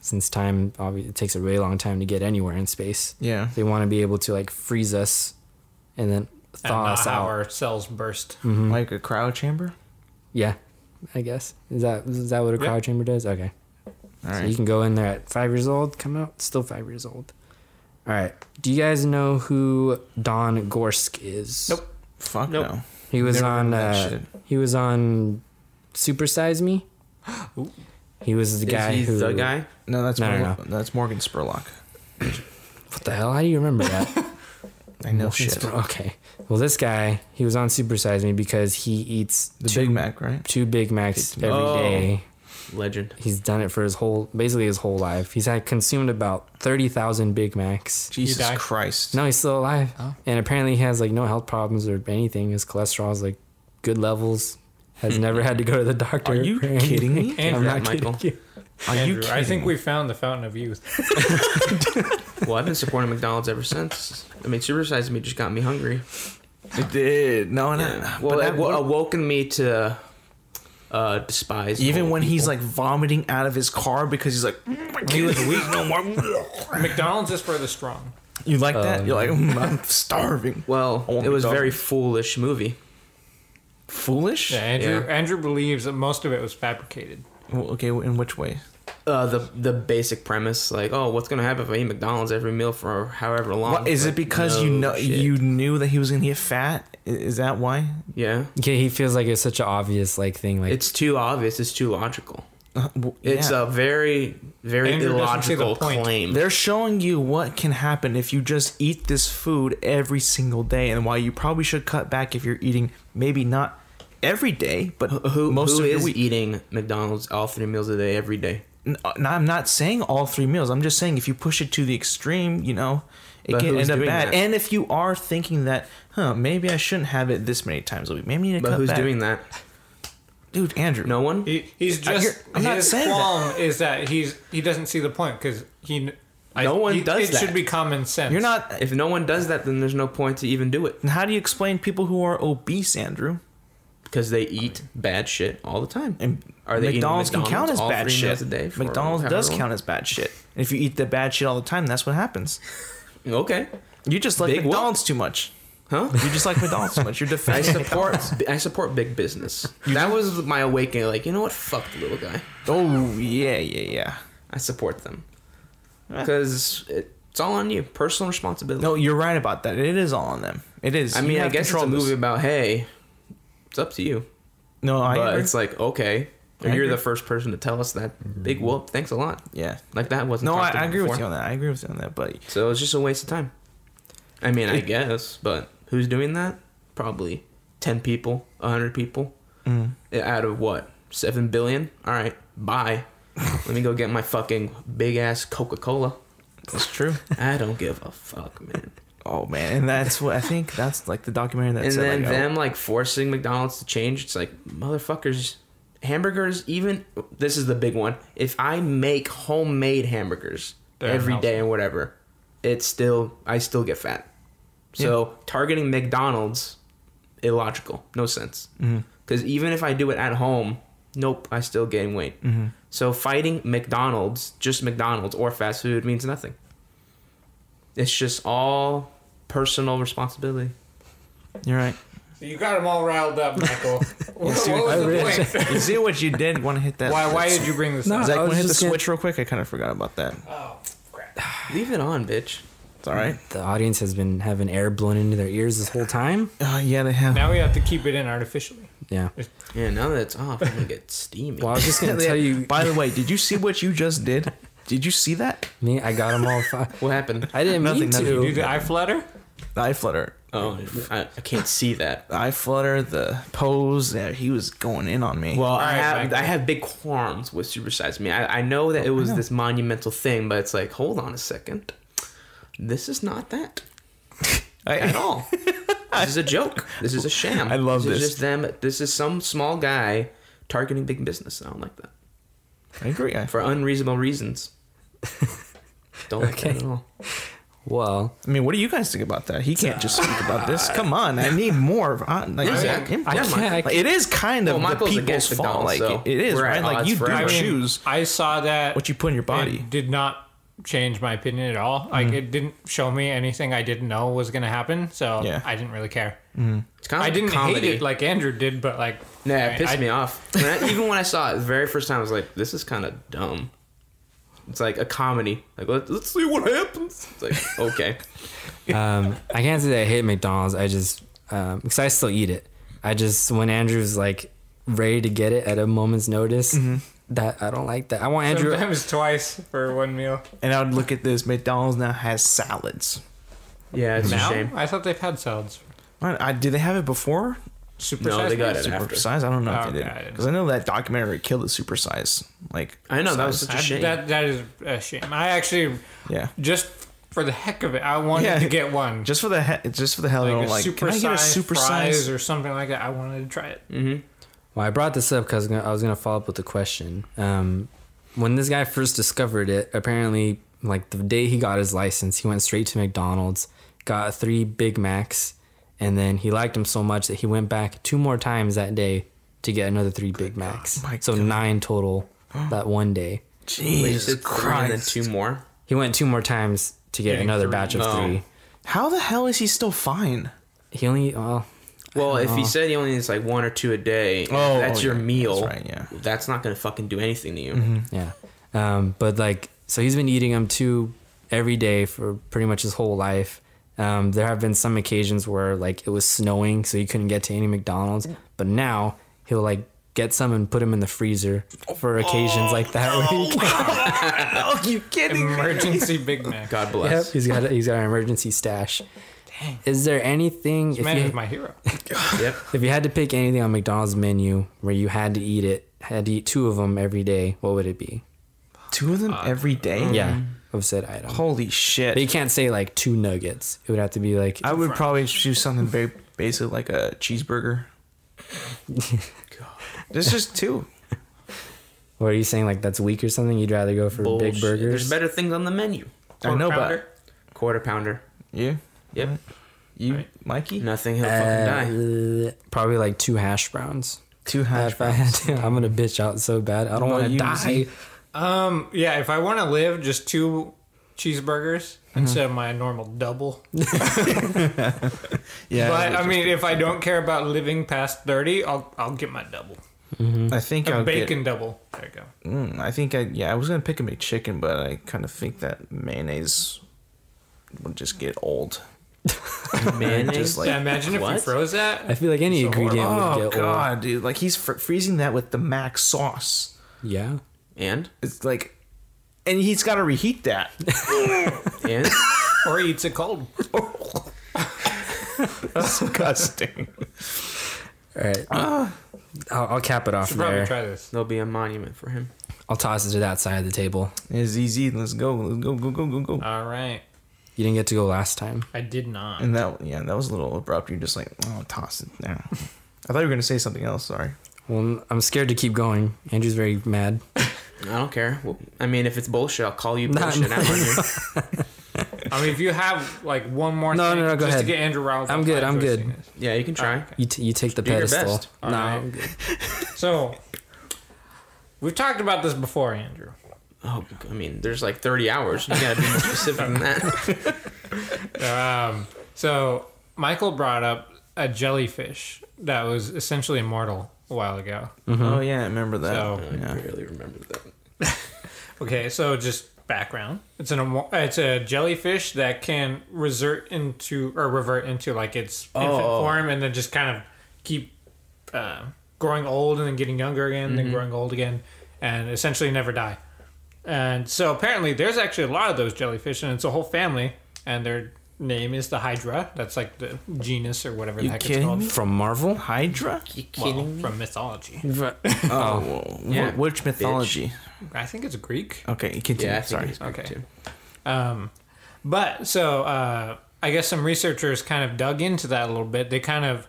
Since time obviously it takes a really long time to get anywhere in space. Yeah. They want to be able to like freeze us and then And thaw not us how out. our cells burst. Like a cryo chamber? Yeah, I guess. Is that what a Yeah. cryo chamber does? Okay. All So right. you can go in there at 5 years old, come out still 5 years old. All right. Do you guys know who Don Gorsk is? Nope. Fuck Nope. no. He was Never on. heard of that shit. He was on Super Size Me. He was the guy Is he who. the guy? No, that's No, no, Morgan Spurlock. What the hell? How do you remember that? I know shit. Okay. Well, this guy, he was on Super Size Me because he eats The Big Mac, right? 2 Big Macs every day. Legend. He's done it for his whole life. He's had consumed about 30,000 Big Macs. Jesus died? Christ. No, he's still alive. Oh. And apparently he has like no health problems or anything. His cholesterol is like good levels. Has never had to go to the doctor. Are you or anything. kidding me? Andrew, I'm not Michael. kidding you. Are you Andrew, kidding I think me? we found the fountain of youth. Well, I've been supporting McDonald's ever since. I mean, Super Size Me just got me hungry. It did. No, no. Yeah. Well, But it awoken me to despise. even old when he's people. like vomiting out of his car because he's like, I can't eat no more. McDonald's is for the strong. You like that? You're like, I'm starving. Well, Oh, it was a McDonald's. very foolish movie. Foolish? Yeah, Andrew believes that most of it was fabricated. Well, okay, in which way? The basic premise, like, oh, what's gonna happen if I eat McDonald's every meal for however long? What, is Like, it because no shit. you knew that he was gonna get fat? Is that why? Yeah, Okay, he feels like it's such an obvious like thing. Like it's too obvious. It's too logical. Well, It's yeah. a very, very Andrew doesn't see the illogical point. claim. They're showing you what can happen if you just eat this food every single day, and why you probably should cut back if you're eating maybe not every day, but Who most of your is week. eating McDonald's all 3 meals a day every day? No, I'm not saying all 3 meals. I'm just saying if you push it to the extreme, it But can who's end up doing bad. that? And if you are thinking that, maybe I shouldn't have it this many times a week. Maybe I need to But cut who's back. doing that? Dude, Andrew. No one. He's just I'm not his saying that. qualm is that he doesn't see the point because No one does it that. should be common sense. You're not. If no one does that, then there's no point to even do it And how do you explain people who are obese, Andrew? because they eat bad shit all the time. And Are they eating McDonald's can count as all bad 3 shit. meals a day for McDonald's however does long? count as bad shit. And if you eat the bad shit all the time, that's what happens. Okay, You just like Big what? McDonald's too much. huh? You just like McDonald's too much. You're I defending. support big business. That was my awakening. Like, you know what? Fuck the little guy. Oh yeah. I support them because it's all on you. Personal responsibility. No, you're right about that. It is all on them. It is. I You mean, I have guess it's a control of movie this. about, hey, it's up to you. No, I But agree. it's like, okay, I you're agree. the first person to tell us that. Big whoop. Thanks a lot. Yeah. Like, that wasn't No, I talked about agree with before. you on that. I agree with you on that. But So it's just a waste of time. I mean, I guess, but who's doing that? Probably 10 people, 100 people. Out of what? 7 billion? All right, bye. Let me go get my fucking big ass Coca-Cola. it's true. I don't give a fuck, man. Oh man, and that's what I think. That's like the documentary that And said. then like, them like forcing McDonald's to change. It's like, motherfuckers, hamburgers, even, this is the big one. If I make homemade hamburgers They're every day unhealthy. and whatever, I still get fat. So targeting McDonald's, illogical, no sense. Because even if I do it at home, nope, I still gain weight. So fighting McDonald's, just McDonald's or fast food means nothing. It's just all personal responsibility. You're right. You got them all riled up, Michael. what was the point? You see what you did? You want to hit that? Why did you bring this No. up? Zach, I want was to hit the just gonna- switch real quick? I kind of forgot about that. Oh, crap. Leave it on, bitch. It's all right. the audience has been having air blown into their ears this whole time. Yeah, they have. Now we have to keep it in artificially. Yeah. Yeah, now that it's off, I'm gonna get steamy. Well, I was just gonna tell you. By the way, did you see what you just did? Did you see that? Me, I got them all. What happened? I didn't mean Nothing, to. You do the eye flutter? The eye flutter. Oh, I can't see that. The eye flutter. The pose. Yeah, he was going in on me. Well, right, Michael. I have big qualms with Super Size Me. I know that it was this monumental thing, but it's like, hold on a second. This is not that at all. This is a joke. This is a sham. I love This is this. just them. This is some small guy targeting big business. I don't like that I agree. for unreasonable reasons. Don't like that at all. Well, I mean, what do you guys think about that? He can't just speak about this. Come on, I need more. Like, Zach. input. I can't. I Like, it is kind of Well, the Michael's people's against fault. McDonald's, Like so it is, we're at right? Like odds you do forever. choose I saw that. what you put in your body. It did not change my opinion at all. Like, it didn't show me anything I didn't know was going to happen. So Yeah. I didn't really care. It's kind of I like didn't comedy. hate it like Andrew did, but like, Yeah, it pissed I- me off. Even when I saw it the very first time, I was like, this is kind of dumb. It's like a comedy. Like, let's see what happens. It's like, okay. I can't say that I hate McDonald's. I just, because I still eat it. I just, when Andrew's like ready to get it at a moment's notice, that I don't like that. I want Andrew. sometimes twice for one meal. And I would look at this. McDonald's now has salads. Yeah, it's now? a shame. I thought they've had salads. Did they have it before? Super No, they got it Super after. size? I don't know Oh, if they okay, I did. didn't Because I know that documentary killed the super size. Like, I know, that was size. such a shame. That is a shame. I actually, Yeah. just for the heck of it, I wanted to get one. Just for the hell, like a like, super can I get a size super fries size? or something like that. I wanted to try it. Mm-hmm. Well, I brought this up because I was gonna follow up with a question. When this guy first discovered it, apparently, like the day he got his license, he went straight to McDonald's, got 3 Big Macs, and then he liked them so much that he went back 2 more times that day to get another 3 Big Macs. my So God. 9 total that one day. Jesus Christ. And then Christ. 2 more. He went 2 more times to get Getting another 3. batch of Oh. 3. How the hell is he still fine? He only Well, if he said he only needs like 1 or 2 a day, that's your yeah, meal. That's right, yeah. That's not gonna fucking do anything to you. yeah. But like, so he's been eating them 2 every day for pretty much his whole life. There have been some occasions where like it was snowing, so he couldn't get to any McDonald's. But now he'll like get some and put them in the freezer for occasions like that. Where he can, Oh, you kidding me? Emergency Big Mac. God yep, bless. he's got an emergency stash. Dang. Is there anything This man is my hero. Yep. if you had to pick anything on McDonald's menu where you had to eat 2 of them every day, what would it be? 2 of them every day? Yeah, of said item. Holy shit. But you can't say like 2 nuggets. It would have to be like I would probably choose something very basic like a cheeseburger. There's just 2. What are you saying? Like that's weak or something? You'd rather go for Bullshit. big burgers? There's better things on the menu. I know, Pounder? Quarter pounder. but you? Yep. You, Right. Mikey? Nothing. He'll fucking die. Probably like 2 hash browns. 2 hash If I had to, I'm gonna bitch out so bad. I don't What want to about you, die. Z? Yeah, if I want to live, just 2 cheeseburgers instead of my normal double. Yeah. But I mean, if I don't care about living past 30, I'll get my double. I think A I'll bacon double. There you go. I think I was gonna pick a McChicken, but I kind of think that mayonnaise would just get old. Mayonnaise. Just like, Yeah, imagine if you what? froze that. I feel like any So ingredient would oh get old. god, dude! Like he's freezing that with the Mac sauce. Yeah. And It's like, and he's got to reheat that. and Or eats it cold. Disgusting. All right. I'll cap it off Should probably there. try this. there'll be a monument for him. I'll toss it to that side of the table. It's easy. Let's go. Let's go. Go. Go. Go. Go. All right. You didn't get to go last time. I did not. And that was a little abrupt. You're just like, oh, toss it down. I thought you were gonna say something else. Sorry. Well, I'm scared to keep going. Andrew's very mad. I don't care. Well, I mean, if it's bullshit, I'll call you Nah, bullshit no. out on here. I mean, if you have like one more No, thing no, go just ahead. to get Andrew riled I'm up, good, my I'm choice good. is- Yeah, you can try. Okay. You take the Do your pedestal. best. No, Alright. I'm good. So, we've talked about this before, Andrew. Oh, I mean, there's like 30 hours. You gotta be more specific than that. So Michael brought up a jellyfish that was essentially immortal a while ago. Oh yeah, I remember that. So- I yeah. barely remember that. Okay, so just background. It's a jellyfish that can revert into like its infant form, and then just kind of keep growing old and then getting younger again, then growing old again, and essentially never die. And so apparently there's actually a lot of those jellyfish, and it's a whole family, and their name is the Hydra. That's like the genus or whatever the You heck it's kidding called. me? From Marvel? Hydra? You Well, kidding me? from mythology. Oh, Yeah. which mythology? I think it's Greek. Okay, continue. Yeah, I think Sorry. he's Greek Okay. too. But so I guess some researchers kind of dug into that a little bit. They kind of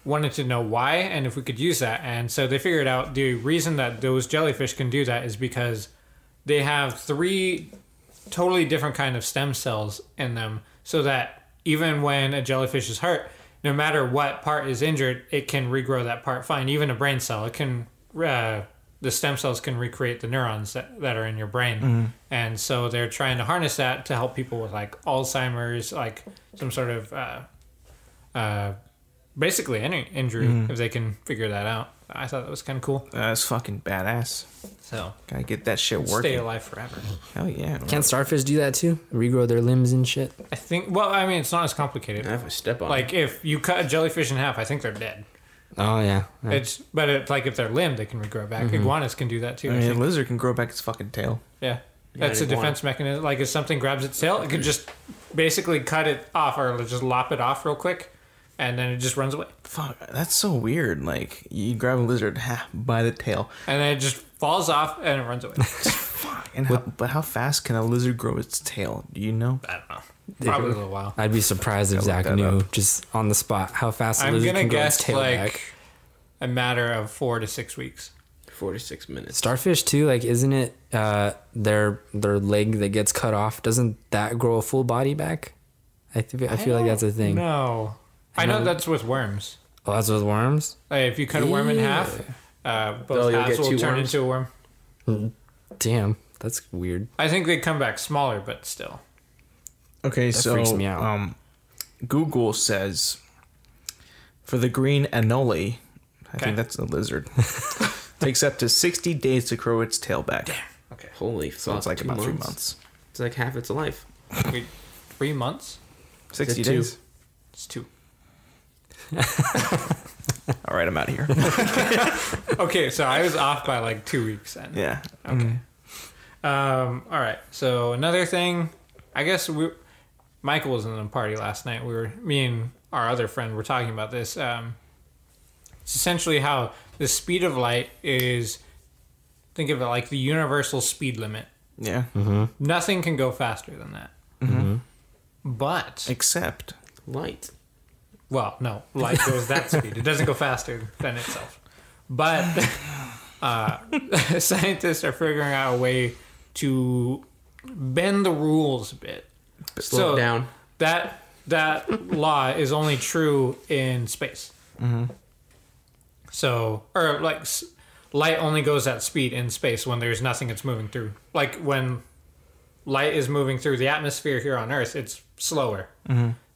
wanted to know why and if we could use that. And so they figured out the reason that those jellyfish can do that is because they have 3 totally different kind of stem cells in them, so that even when a jellyfish is hurt, no matter what part is injured, it can regrow that part fine. Even a brain cell, it can the stem cells can recreate the neurons that are in your brain. And so they're trying to harness that to help people with like Alzheimer's, like some sort of basically any injury, if they can figure that out. I thought that was kind of cool. That's fucking badass. So Gotta get that shit working. stay alive forever. Hell yeah. Can't starfish do that too? Regrow their limbs and shit? I think. Well, I mean, it's not as complicated. I have a step on. Like if you cut a jellyfish in half, I think they're dead. Oh, yeah. It's like if they're limbed, they can regrow back. Iguanas can do that too. I I mean, a think. lizard can grow back its fucking tail. Yeah, that's an a defense mechanism. Like if something grabs its tail, it could just basically cut it off or just lop it off real quick, and then it just runs away. Fuck, that's so weird. Like, you grab a lizard by the tail. And then it just falls off and it runs away. Fuck. And how fast can a lizard grow its tail? Do you know? I don't know. Probably a little while. I'd be surprised if Zach knew just on the spot how fast a I'm lizard gonna can grow its guess tail like back. a matter of 4 to 6 weeks. 46 minutes. Starfish too, like isn't it their leg that gets cut off? Doesn't that grow a full body back? I feel like that's a thing. No, I know that's with worms. Oh, that's with worms. Like if you cut a worm in half, both you'll halves get will two turn worms? into a worm. Damn, that's weird. I think they come back smaller, but still. Okay, That so freaks me out. Google says for the green anole, I think that's a lizard, takes up to 60 days to grow its tail back. Okay. Holy fuck. So it's like 2 about 3 months. It's like half its life. Wait, 3 months? 60 Is it 2? days. It's 2. All right, I'm out of here. Okay, so I was off by like 2 weeks then. Yeah. Okay. All right. So another thing, I guess Michael was in the party last night. Me and our other friend were talking about this. It's essentially how the speed of light is. Think of it like the universal speed limit. Yeah. Nothing can go faster than that. But Except. Light. well, no, light goes that speed. It doesn't go faster than itself. But scientists are figuring out a way to bend the rules a bit. Slow it down. That law is only true in space. So, or like light only goes at speed in space when there's nothing it's moving through. Like when light is moving through the atmosphere here on Earth, it's slower.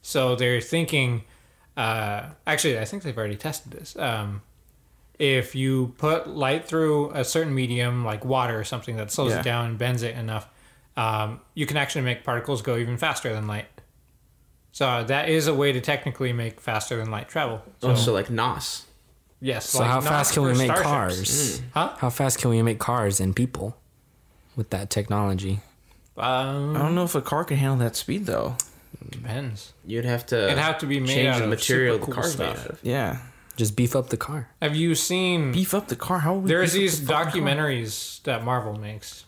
So they're thinking, actually, I think they've already tested this. If you put light through a certain medium, like water or something that slows it down and bends it enough, you can actually make particles go even faster than light. So that is a way to technically make faster than light travel. So, So like NOS. yes. So like how not fast can for we make starships. cars? Huh? How fast can we make cars and people with that technology? I don't know if a car can handle that speed, though. Depends. You'd have to It'd have to be made change out the of material super the cool car's made stuff. out of. Yeah. Just beef up the car. Have you seen? Beef up the car? How would we There's beef up these the fucking car? documentaries that Marvel makes.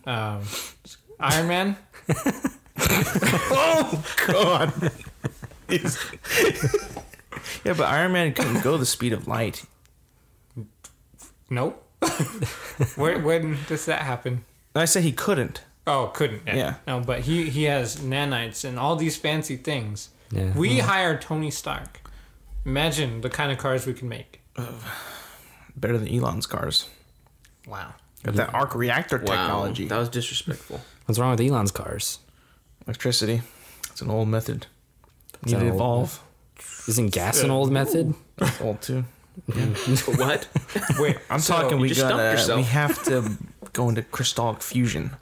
Iron Man. Oh, God. Yeah, but Iron Man couldn't go the speed of light. Nope. when does that happen? I said he couldn't. Oh, couldn't. Yeah. No, but he has nanites and all these fancy things. Yeah. We hired Tony Stark. Imagine the kind of cars we can make. Better than Elon's cars. Wow. Got that arc reactor Wow, technology. that was disrespectful. What's wrong with Elon's cars? Electricity. It's an old method. Is Need that to old? evolve. Isn't gas an old method? It's old too. What? Wait, I'm so talking. you We just stumped gotta. yourself. We have to go into crystallic fusion.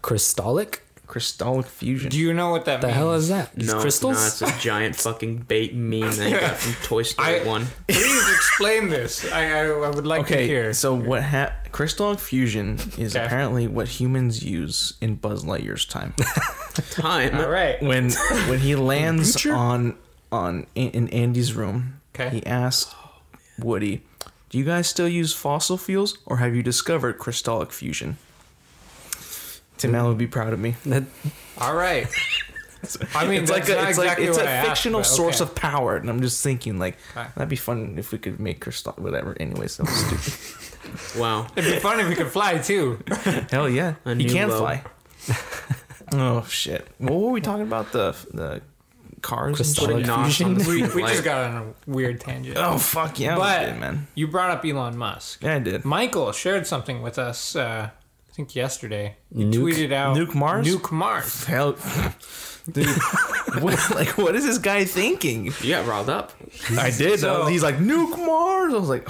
Crystallic? Crystallic fusion. do you know what that The means? hell is that? Just No, crystals? it's not. It's a giant fucking bait meme that you got from Toy Story 1. Please explain this. I would like to Okay, hear. so what crystallic fusion is Okay. apparently what humans use in Buzz Lightyear's time. Time. All right. when he lands in Andy's room, Okay. he asks Woody, "Do you guys still use fossil fuels, or have you discovered crystallic fusion?" Tim Allen would be proud of me. All right. I mean, It's like that's not exactly it's what a I asked, fictional but source okay. of power, and I'm just thinking like Okay. that'd be fun if we could make crystal whatever. Anyways, that was stupid. Wow. It'd be fun if we could fly too. Hell yeah, A he new can low. fly. Oh shit! What were we talking about? The cars. and shit? Crystallic NOS on the We speed of just light. got on a weird tangent. Oh fuck yeah, But- we did, man. You brought up Elon Musk. Yeah, I did. Michael shared something with us, I think yesterday. He Nuke? tweeted out Nuke Mars? Nuke Mars. Hell, dude, what is this guy thinking? You got riled up. I did. So- He's like Nuke Mars. I was like,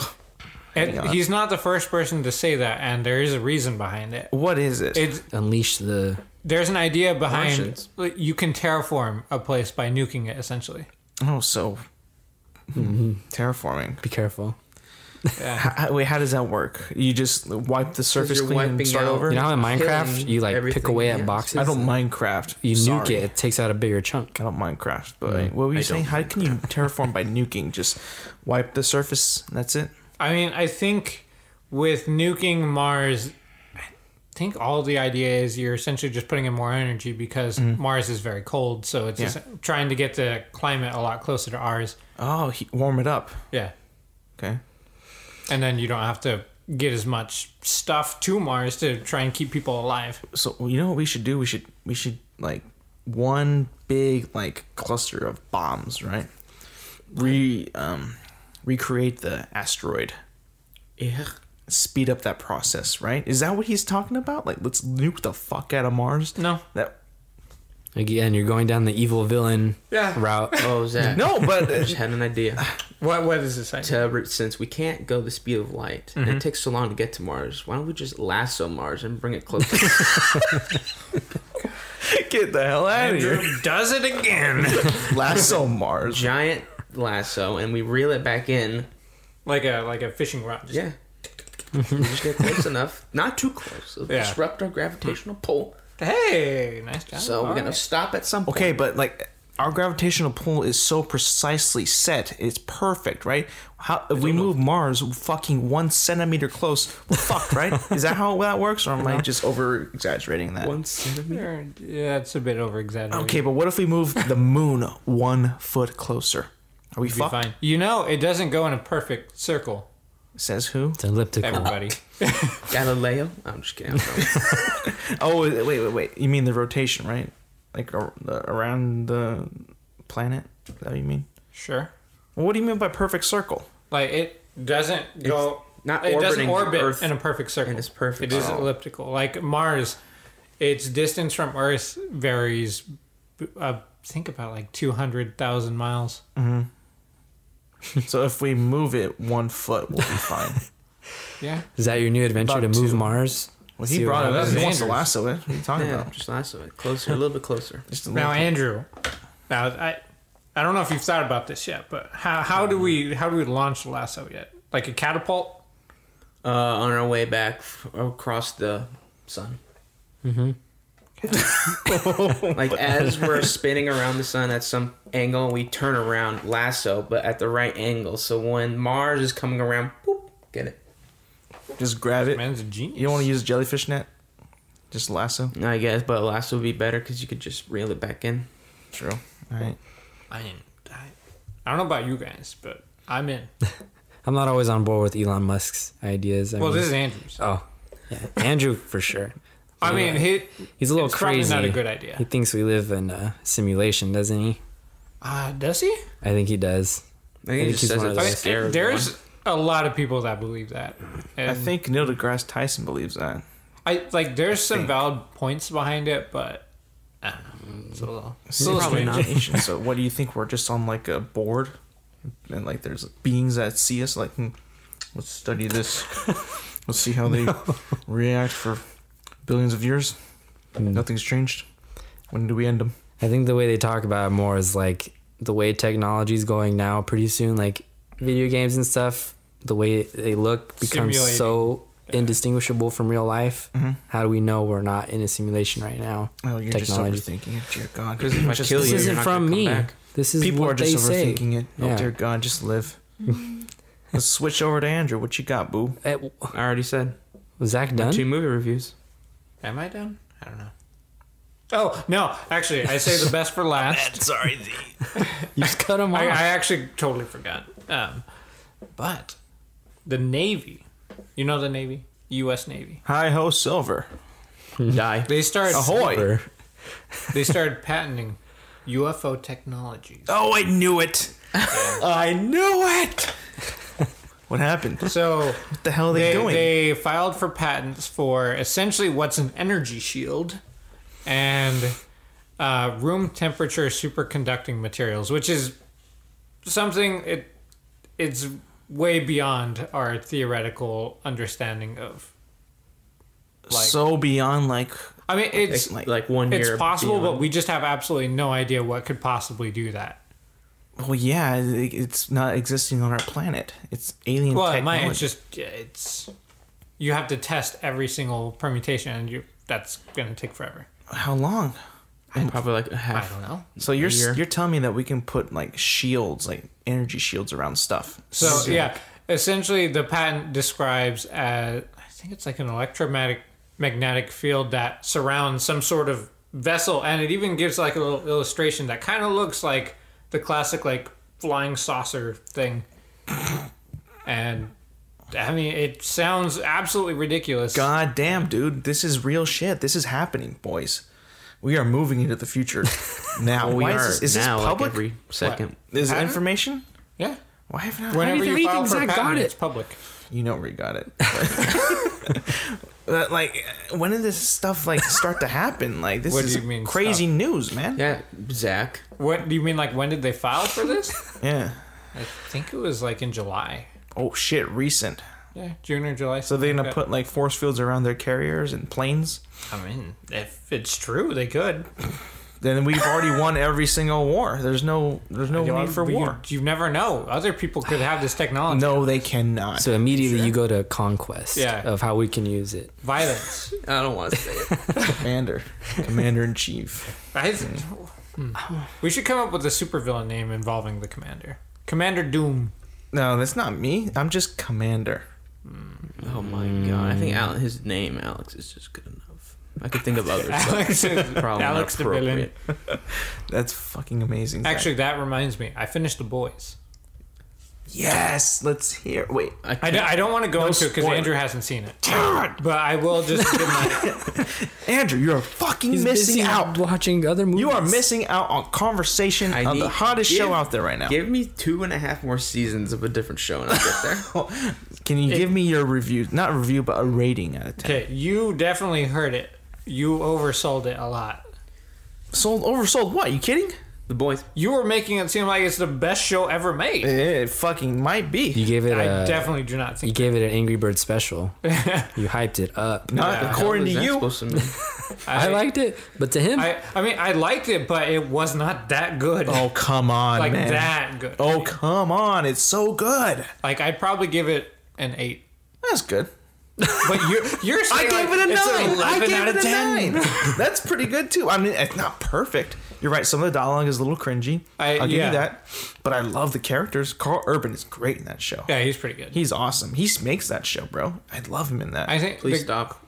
And on. he's not the first person to say that, and there is a reason behind it. what is it? It's Unleash the... there's an idea behind Martians. you can terraform a place by nuking it essentially. Oh, so terraforming. Be careful. Yeah. Wait, how does that work? You just wipe the surface you're clean and wiping start out- over? You know how in Minecraft Killing you like pick everything, away at yes. boxes? I don't Minecraft. You nuke Sorry. it takes out a bigger chunk. I don't Minecraft. But what were you I saying? don't How can you terraform by nuking? Just wipe the surface and that's it? I mean, I think with nuking Mars, I think all the idea is you're essentially just putting in more energy because Mars is very cold. So it's just trying to get the climate a lot closer to ours. Oh, warm it up. Yeah. Okay. And then you don't have to get as much stuff to Mars to try and keep people alive. So you know what we should do? We should like one big like cluster of bombs, right? Recreate the asteroid. Yeah. Speed up that process, right? Is that what he's talking about? Like, let's nuke the fuck out of Mars? No. That Again, you're going down the evil villain Yeah. route. Oh, Zach. no, but I just had an idea. What is this idea? Since we can't go the speed of light, and it takes so long to get to Mars, why don't we just lasso Mars and bring it closer? get the hell out of here. Andrew does it again. Lasso Mars. Giant lasso, and we reel it back in. like a fishing rod. Just- Yeah. We just get close enough. Not too close. It'll Yeah. disrupt our gravitational pull. Hey, nice job. So we're All going to right. stop at some point. Okay, but like our gravitational pull is so precisely set. It's perfect, right? How if we move Mars fucking 1 centimeter close, we're fucked, right? Is that how that works, or am I just over exaggerating that? 1 centimeter. Yeah, it's a bit over exaggerated. Okay, but what if we move the moon 1 foot closer? Are we Be fucked? fine. You know, it doesn't go in a perfect circle. Says who? It's elliptical. Everybody. Galileo? I'm just kidding. Oh, wait. You mean the rotation, right? Like around the planet? Is that what you mean? Sure. Well, what do you mean by perfect circle? Like it doesn't go. not It doesn't orbiting the orbit Earth in a perfect circle. in its perfect It is circle. elliptical. Like Mars, its distance from Earth varies. Think about like 200,000 miles. So if we move it 1 foot, we'll be fine. Yeah. Is that your new adventure About to move 2. Mars? Well, See he what brought it up. happens. He wants to Andrews. lasso it. What are you talking Yeah, about? just lasso it. Closer, a little bit closer. Just a Now, little- Andrew. Now, I don't know if you've thought about this yet, but how do we launch the lasso yet? Like a catapult? On our way back across the sun. Like as we're spinning around the sun at some angle, we turn around, lasso, but at the right angle. So when Mars is coming around, boop, get it. Just grab it. Man's a genius. You don't want to use a jellyfish net? Just lasso? I guess, but lasso would be better because you could just reel it back in. True. All right. I don't know about you guys, but I'm in. I'm not always on board with Elon Musk's ideas. Well, this is Andrew's. Oh, yeah. Andrew, for sure. I mean, He's a little it's crazy. probably not a good idea. He thinks we live in a simulation, doesn't he? Does he? I think he does. I think he just he's says one it of to those. scare everyone. There's a lot of people that believe that. I And think Neil deGrasse Tyson believes that. there's some valid points behind it, but I don't know. It's a little Probably strange. not. So what do you think? We're just on like a board, and like there's beings that see us. Like, let's study this. Let's see how they react for billions of years. Nothing's changed. When do we end them? I think the way they talk about it more is like the way technology's going now. Pretty soon, like video games and stuff, the way they look becomes Simulating. so indistinguishable from real life. How do we know we're not in a simulation right now? Oh, you're Technology. just overthinking it. Dear God. Because if I Just- kill This you, you're isn't not from gonna come me. back. This is People what are just they say. overthinking it. Oh Yeah. dear God, just live. Let's switch over to Andrew. What you got, boo? Eh, I already said. Was Zach done? 2 movie reviews. Am I done? I don't know. Oh no! Actually, I say the best for last. Sorry, You just cut him off. I actually totally forgot. But the Navy, you know the Navy, U.S. Navy. Hi ho, silver. Die. They started Ahoy! They started patenting UFO technologies. Oh, I knew it. I knew it. What happened? So What the hell are they doing? they filed for patents for essentially what's an energy shield and room temperature superconducting materials, which is something it's way beyond our theoretical understanding of. Like, so beyond like I mean, it's Like 1 year. it's possible, beyond. but we just have absolutely no idea what could possibly do that. Well, yeah, it's not existing on our planet. It's alien Well, it technology. might. It's just it's. You have to test every single permutation, and that's gonna take forever. How long? Probably like a I half. don't know. So you're year. you're telling me that we can put like shields, like energy shields around stuff. So yeah, essentially the patent describes as I think it's like an electromagnetic field that surrounds some sort of vessel, and it even gives like a little illustration that kind of looks like the classic like flying saucer thing. And I mean, it sounds absolutely ridiculous. God damn, dude, this is real shit. This is happening, boys. We are moving into the future now. Well, we Why are is this now, public? like every second. Is it Patent? information? Yeah. Why haven't I? Whenever do you you think file for a Zach got patent, it? it's public. You know where you got it. But, like, when did this stuff like start to happen? Like, this What do is you mean, crazy stuff? news, man. Yeah, Zach. What do you mean? Like when did they file for this? Yeah. I think it was like in July. Oh shit, recent. Yeah, June or July. So they're gonna something like put like force fields around their carriers and planes. that. I mean, if it's true, they could. Then we've already won every single war. There's no need for But war. You never know. Other people could have this technology. No, they cannot. So immediately you go to conquest Yeah. of how we can use it. Violence. I don't want to say it. Commander in chief. We should come up with a supervillain name involving the commander. Commander Doom. No, that's not me. I'm just commander. Oh my god! I think his name Alex is just good enough. I could think of others. but Alex, probably not Alex the villain. appropriate. That's fucking amazing. Zach. Actually, that reminds me. I finished The Boys. yes. Let's hear. Wait. I don't want to go into it because spoiler. Andrew hasn't seen it. But I will just give my... Andrew, you're fucking He's missing busy out. watching other movies. You are missing out on conversation I on the need- hottest give- show out there right now. Give me 2.5 more seasons of a different show and I'll get there. Can you give me your review? Not review, but a rating out of 10. Okay, you definitely heard it. You oversold it a lot. Oversold what? You kidding? The Boys. You were making it seem like it's the best show ever made. It fucking might be. You gave it I a. definitely do not You think. gave it an Angry Bird special. You hyped it up. Not Yeah. according to What you. was that supposed to mean? I liked it, but to him, I mean, I liked it, but it was not that good. Oh, come on, like man. that good. Oh, come on. It's so good. Like I'd probably give it an 8. That's good. But you're I saying gave like, it a 9. it's an 11 I gave out it of a 10. 9. That's pretty good, too. I mean, it's not perfect. You're right. Some of the dialogue is a little cringy. I'll give yeah. you that. But I love the characters. Carl Urban is great in that show. Yeah, he's pretty good. He's awesome. He makes that show, bro. I love him in that. I think Please the, stop.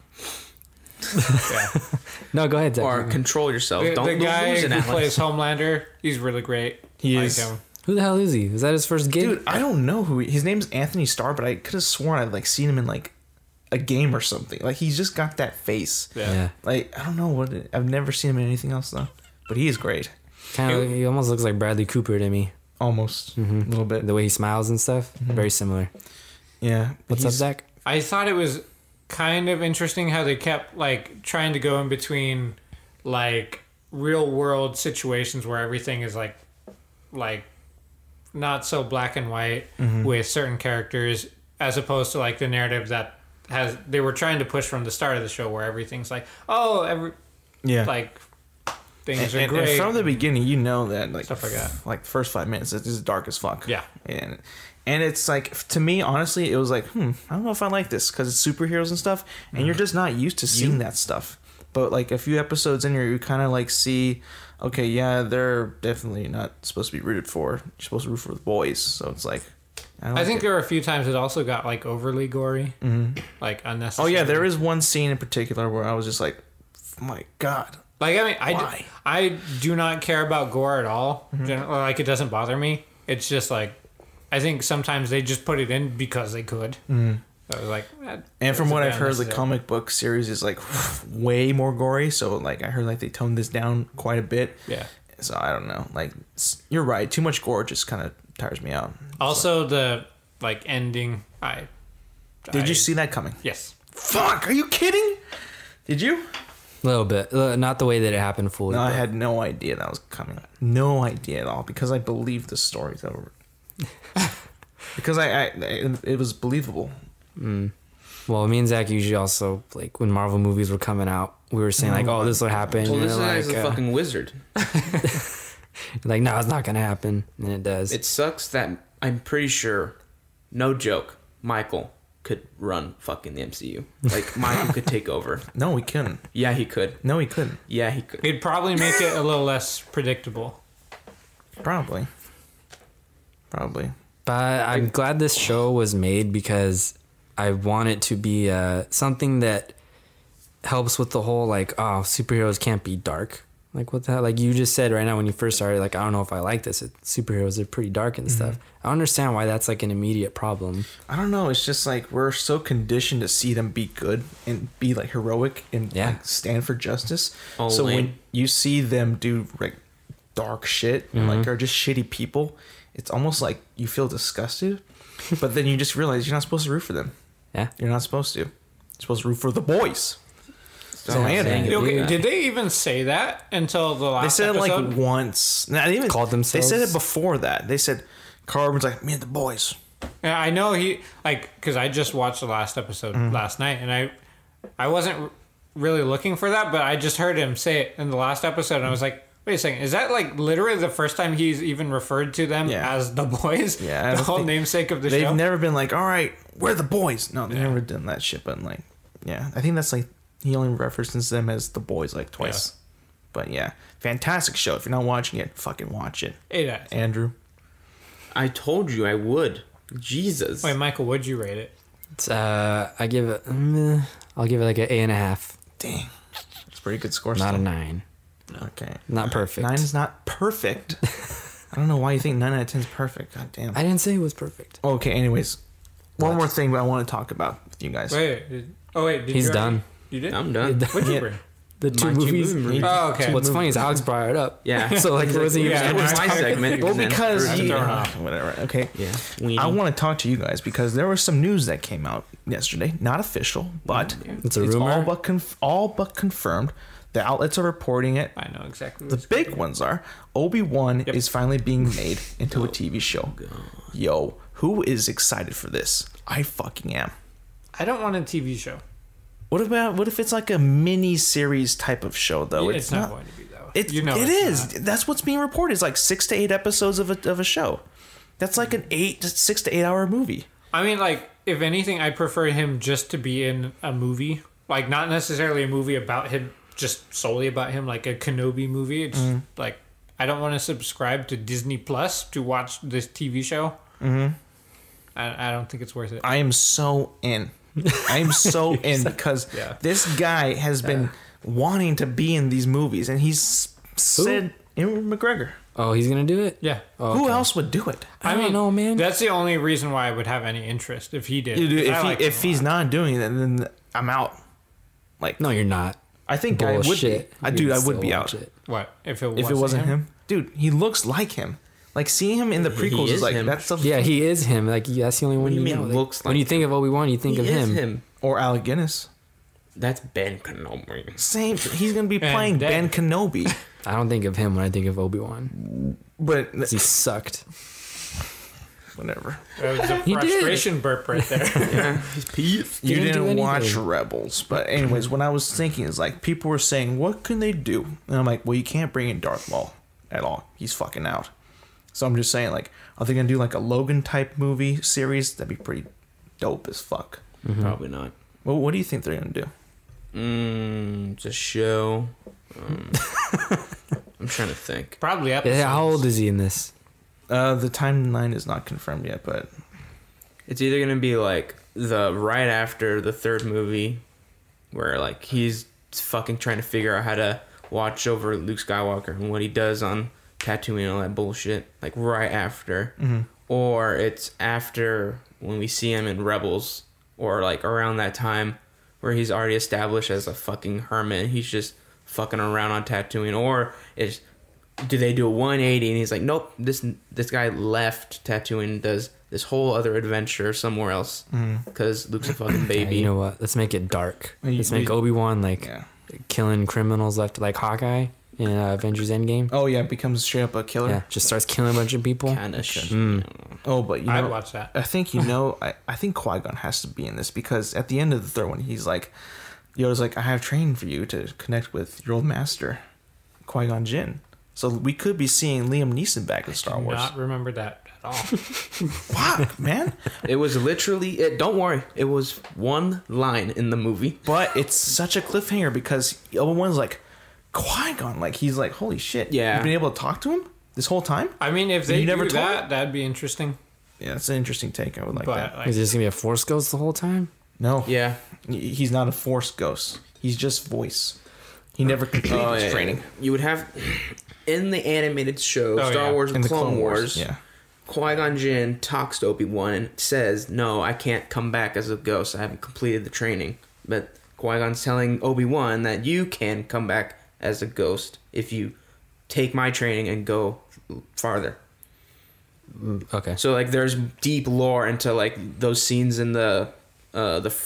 yeah. no, go ahead, Zach. Or control yourself. the Don't guy lose it, who Alex. plays Homelander, he's really great. He Like is. him. Who the hell is he? Is that his first gig? Dude, I don't know who his name's Anthony Starr, but I could have sworn I'd like seen him in like a game or something. Like he's just got that face. yeah. Like I don't know what I've never seen him in anything else though. But he is great. Kind of. He almost looks like Bradley Cooper to me. Almost a little bit. The way he smiles and stuff, very similar. Yeah. What's up, Zach? I thought it was kind of interesting how they kept like trying to go in between like real world situations where everything is like not so black and white with certain characters as opposed to like the narrative that they were trying to push from the start of the show where everything's like Yeah. like things and are great. from the beginning, you know that like Stuff like that. Like the first 5 minutes, it's just dark as fuck. Yeah. And it's like to me, honestly, it was like, I don't know if I like this because it's superheroes and stuff, and you're just not used to seeing that stuff. But like a few episodes in here, you kind of like see, okay, yeah, they're definitely not supposed to be rooted for. You're supposed to root for the boys, so it's like. I think there were a few times it also got like overly gory, like Oh unnecessary. yeah, there is one scene in particular where I was just like, my God. Like I mean, Why? I do not care about gore at all. Like it doesn't bother me. It's just like I think sometimes they just put it in because they could. I was like, And from it's a what bit I've heard, the unnecessary. comic book series is like way more gory. So like I heard like they toned this down quite a bit. Yeah. So I don't know. Like you're right. Too much gore just kind of tires me out. Also, the like ending. Did you see that coming? Yes. Fuck! Are you kidding? Did you? A little bit. Not the way that it happened fully. No, I but- had no idea that was coming. No idea at all because I believed the stories over. Because it was believable. Well, me and Zach usually also, like, when Marvel movies were coming out, we were saying, like, oh, this will happen. Well, and this then, guy's like, a fucking wizard. Like, no, it's not gonna happen, and it does. It sucks that I'm pretty sure, no joke, Michael could run fucking the MCU. Like, Michael could take over. No, he couldn't. Yeah, he could. No, he couldn't. Yeah, he could. It'd probably make it a little less predictable. Probably. But I'm glad this show was made because I want it to be something that helps with the whole, like, oh, superheroes can't be dark. Like, what the hell? Like you just said right now when you first started, like, I don't know if I like this. Superheroes are pretty dark and stuff. I don't understand why that's like an immediate problem. I don't know. It's just like we're so conditioned to see them be good and be like heroic and like, stand for justice. Oh, so lame. when you see them do like dark shit, like are just shitty people, it's almost like you feel disgusted. But then you just realize you're not supposed to root for them. Yeah. You're not supposed to. You're supposed to root for the boys. So Okay, did they even say that until the last They said episode? it like once. Not even Called themselves? They said it before that. They said Carbon's like, me and the boys. Yeah, I know he, like, because I just watched the last episode last night, and I wasn't really looking for that, but I just heard him say it in the last episode, and I was like, wait a second, is that like literally the first time he's even referred to them as the boys? Yeah, the whole namesake of the they've show? never been like, all right, we're the boys. No, they've never done that shit. But like, yeah, I think that's like he only references them as the boys like twice. Yeah. But yeah, fantastic show. If you're not watching it, fucking watch it. Andrew, I told you I would. Jesus. Wait, Michael, would you rate it? It's, I give it. I'll give it like an 8.5. Dang, it's a pretty good score. Not still. a 9. Okay, Not perfect. 9 is not perfect. I don't know why you think 9 out of 10 is perfect. God damn. I didn't say it was perfect. Okay, anyways, one more thing I want to talk about with you guys. Wait. Did He's you done. You did? I'm done. What'd you bring? The two My movies. Oh, okay. What's funny is Alex brought it up. Yeah. So like, it wasn't even. It was my segment. Well, because you, thrown off. whatever. Okay. Yeah. I want to talk to you guys because there was some news that came out yesterday. Not official, but It's a rumor. all but confirmed. The outlets are reporting it. I know exactly. The big ones are Obi-Wan is finally being made into a TV show. Yo, who is excited for this? I fucking am. I don't want a TV show. What if it's like a mini series type of show though? It's not going to be though. It is. That's what's being reported. It's like 6 to 8 episodes of a show. That's like an 6 to 8 hour movie. I mean, like, if anything, I prefer him just to be in a movie. Like, not necessarily a movie about him, just solely about him, like a Kenobi movie. It's like, I don't want to subscribe to Disney Plus to watch this TV show. I don't think it's worth it. I am so in. I am so in because this guy has been wanting to be in these movies, and he's said Ewan McGregor. Oh, he's gonna do it. Yeah. Oh, Who else would do it? I don't know, man. That's the only reason why I would have any interest if he did. If he's not doing it, then I'm out. Like, No, you're not. I think I would be. Bullshit. I would be out. What if it wasn't him? Dude, he looks like him. Like seeing him in the prequels is like him. that's the Yeah, he is him. Like that's the only one do you you mean know. looks when like you think of Obi-Wan, you think He of is him. or Alec Guinness. That's Ben Kenobi. Same. He's gonna be And playing dead. Ben Kenobi, I don't think of him when I think of Obi-Wan. but 'Cause he sucked. whatever. That was a He did. frustration burp right there. Yeah, he's peeved. You Didn't do didn't watch anything. Rebels, but anyways, what I was thinking is like people were saying, "What can they do?" And I'm like, "Well, you can't bring in Darth Maul at all. He's fucking out." So I'm just saying, like, are they gonna do like a Logan type movie series? That'd be pretty dope as fuck. Probably not. Well, what do you think they're gonna do? It's a show. I'm trying to think. Probably episodes. Yeah, how old is he in this? The timeline is not confirmed yet, but It's either gonna be like the right after the third movie, where like he's fucking trying to figure out how to watch over Luke Skywalker and what he does on Tatooine and all that bullshit. Like right after, or it's after when we see him in Rebels, or like around that time where he's already established as a fucking hermit. He's just fucking around on Tatooine, or it's. Do they do a 180 and he's like, nope, this guy left Tatooine and does this whole other adventure somewhere else because Luke's a fucking Yeah, baby. you know what? Let's make it dark. You- Let's make you- Obi-Wan like yeah. killing criminals left, like Hawkeye in Avengers Endgame. Oh yeah, becomes straight up a killer. Yeah, just starts killing a bunch of people. Kind of shit. Oh, but you I'd know, watch that. I think I think Qui-Gon has to be in this because at the end of the third one, he's like, Yoda's like, I have training for you to connect with your old master, Qui-Gon Jinn. So we could be seeing Liam Neeson back in Star Wars. Not remember that at all. Fuck, man. It was literally. Don't worry. It was one line in the movie. But it's such a cliffhanger because Obi-Wan's like, Qui-Gon, like he's like, holy shit. Yeah. You've been able to talk to him this whole time? I mean, if they You never do told that, that'd be interesting. Yeah, it's an interesting take. I would like But that. like, Is this gonna be a Force ghost the whole time? No. Yeah. He's not a Force ghost. He's just voice. He never completed his training. You would have in the animated show Oh, Star yeah. Wars In the Clone Wars. Yeah. Qui-Gon Jinn talks to Obi-Wan and says, "No, I can't come back as a ghost. I haven't completed the training." But Qui-Gon's telling Obi-Wan that you can come back as a ghost if you take my training and go farther. Okay. So like, there's deep lore into like those scenes in the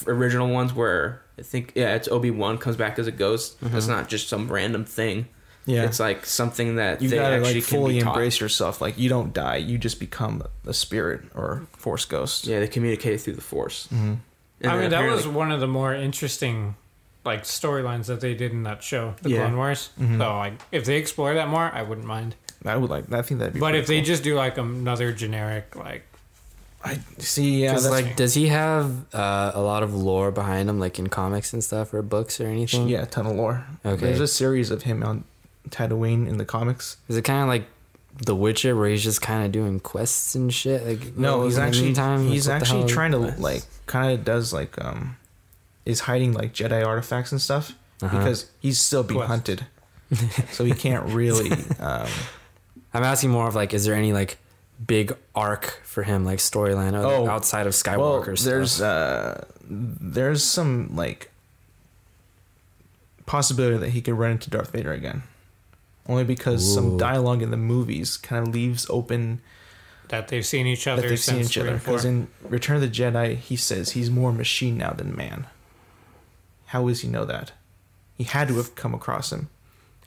original ones where I think it's Obi-Wan comes back as a ghost. It's not just some random thing. Yeah. It's like something that You they gotta actually like fully can be taught. embrace yourself. Like you don't die. You just become a spirit or Force ghost. Yeah, they communicated through the Force. Mm-hmm. I mean, that was one of the more interesting like storylines that they did in that show, the Yeah. Clone Wars. Mm-hmm. So like, if they explore that more, I wouldn't mind. I would like. I think that'd be. But pretty if they cool. just do like another generic, like, I see. Yeah, 'Cause, that's like, does he have a lot of lore behind him, like in comics and stuff, or books or anything? yeah, a ton of lore. Okay. There's a series of him on Tatooine in the comics. Is it kind of like The Witcher, where he's just kind of doing quests and shit? Like, No, he's in the actually meantime, like, he's what the actually hell? trying to like kind of does like is hiding like Jedi artifacts and stuff because he's still being Quest. hunted, so he can't really. I'm asking more of like, is there any like big arc for him, like storyline outside of Well, Skywalker stuff? there's some like possibility that he could run into Darth Vader again, only because some Ooh. dialogue in the movies kind of leaves open that they've seen each other that they've seen since each other. 3 and 4. Because in Return of the Jedi, he says he's more machine now than man. How does he know that? He had to have come across him.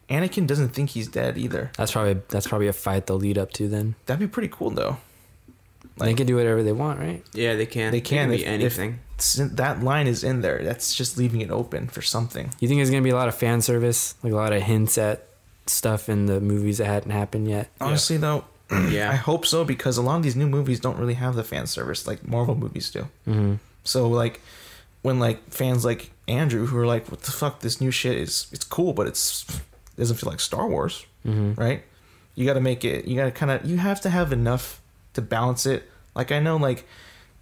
Anakin doesn't think he's dead either. That's probably a fight they'll lead up to then. That'd be pretty cool though. They can do whatever they want, right? Yeah, they can. They can be if anything. that line is in there. That's just leaving it open for something. You think there's gonna be a lot of fan service, like a lot of hints at stuff in the movies that hadn't happened yet? Honestly though, I Yeah. hope so because a lot of these new movies don't really have the fan service like Marvel movies do. Mm-hmm. So like when like fans like Andrew who are like, "What the fuck? This new shit it's cool, but it doesn't feel like Star Wars." Mm-hmm. Right? You got to make it. You got to you have to have enough to balance it. Like I know like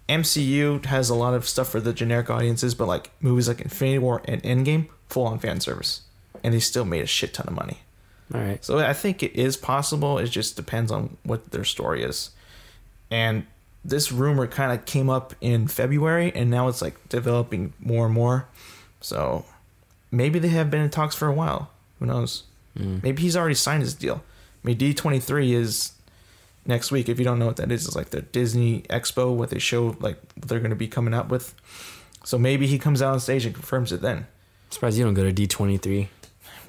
MCU has a lot of stuff for the generic audiences, but like movies like Infinity War and Endgame, full on fan service, and they still made a shit ton of money. All right. So I think it is possible. It just depends on what their story is. And this rumor kind of came up in February, and now it's like developing more and more. So maybe they have been in talks for a while. Who knows? Maybe he's already signed his deal. I mean, D23 is next week. If you don't know what that is, it's like the Disney Expo, what they show, like what they're going to be coming up with. So maybe he comes out on stage and confirms it then. Surprised you don't go to D23.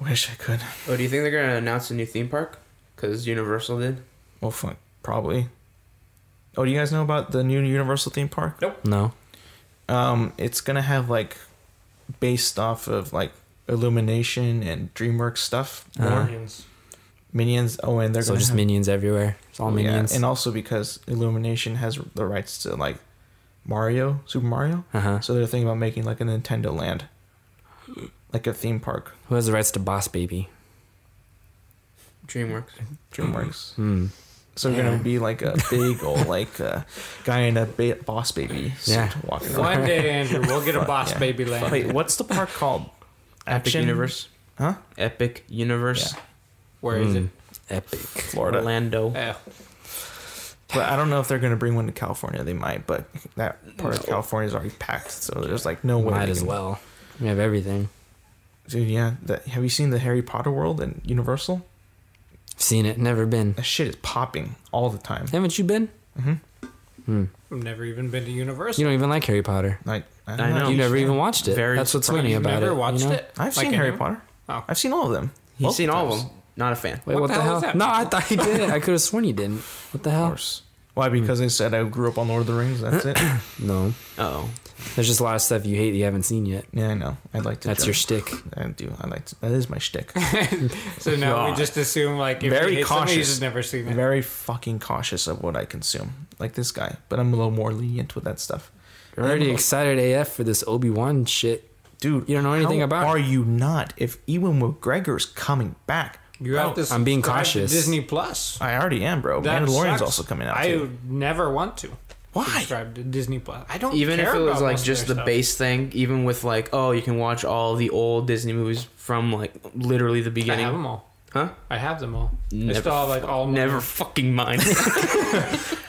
Wish I could. Oh, do you think they're gonna announce a new theme park? Because Universal did. Well, fuck, probably. Oh, do you guys know about the new Universal theme park? Nope. No. It's gonna have like based off of like Illumination and DreamWorks stuff. More Minions. Oh, and they're So gonna just have, minions everywhere. It's all minions. Yeah, and also because Illumination has the rights to like Super Mario. So they're thinking about making like a Nintendo Land, like a theme park. Who has the rights to Boss Baby? DreamWorks. So they're gonna be like a big old like guy in a Boss Baby suit Yeah. walking around. One day, Andrew, we'll get a Boss Yeah. Baby land. Wait, what's the park called? Epic Action? Universe. Huh? Epic Universe. Yeah. Where is it? Epic. Florida. Orlando. Oh. But I don't know if they're going to bring one to California. They might, but that part of California is already packed, so there's like no way. Might they as can- well. We have everything. Dude, yeah. Have you seen the Harry Potter world and Universal? Seen it. Never been. That shit is popping all the time. Haven't you been? I've never even been to Universal. You don't even like Harry Potter. Like I don't know. You never even watched it. Very That's what's surprised. funny You've about never it. watched you know? it? I've Like seen Harry anyone? Potter. Oh. I've seen all of them. He's Both seen all of times. them. Not a fan. Wait, What what the the hell hell? is that? No, I thought you did. I could have sworn you didn't. What the Of hell? course. Why? Because they said I grew up on Lord of the Rings. That's it. No. Oh. There's just a lot of stuff you hate that you haven't seen yet. Yeah, I know. I'd like to. That's your shtick. I do. I like to. That is my shtick. So now we just assume like if Very you hate something, you cautious. just never seen it. Very fucking cautious of what I consume, like this guy. But I'm a little more lenient with that stuff. You're already excited AF for this Obi-Wan shit. Dude, you don't know anything how about it. Are you not? If Ewan McGregor's coming back, You have to. I'm being subscribe to cautious. Disney Plus. I already am, bro. That Mandalorian's sucks. also coming out I too. would never want to. Why? Subscribe to Disney Plus. I don't. Even if care it was about like most of just their the stuff. base thing, even with like, oh, you can watch all the old Disney movies from like literally the I beginning. have them all. Huh? I have them all. I Never still have like all. Never fucking mind.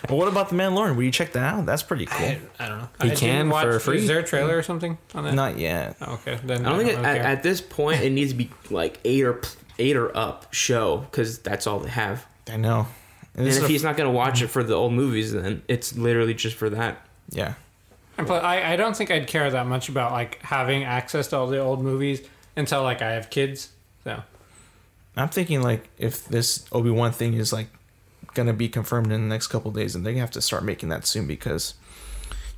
Well, what about the Mandalorian? Will you check that out? That's pretty cool. I don't know. You I can didn't watch, for free. Is there a trailer or something on that? Not yet. Oh, okay, then I don't think really care. at this point it needs to be like 8 or up show because that's all they have. I know. And if he's not gonna watch it for the old movies, then it's literally just for that. Yeah. And plus, I don't think I'd care that much about like having access to all the old movies until like I have kids. So I'm thinking like if this Obi-Wan thing is like gonna be confirmed in the next couple of days, and they have to start making that soon because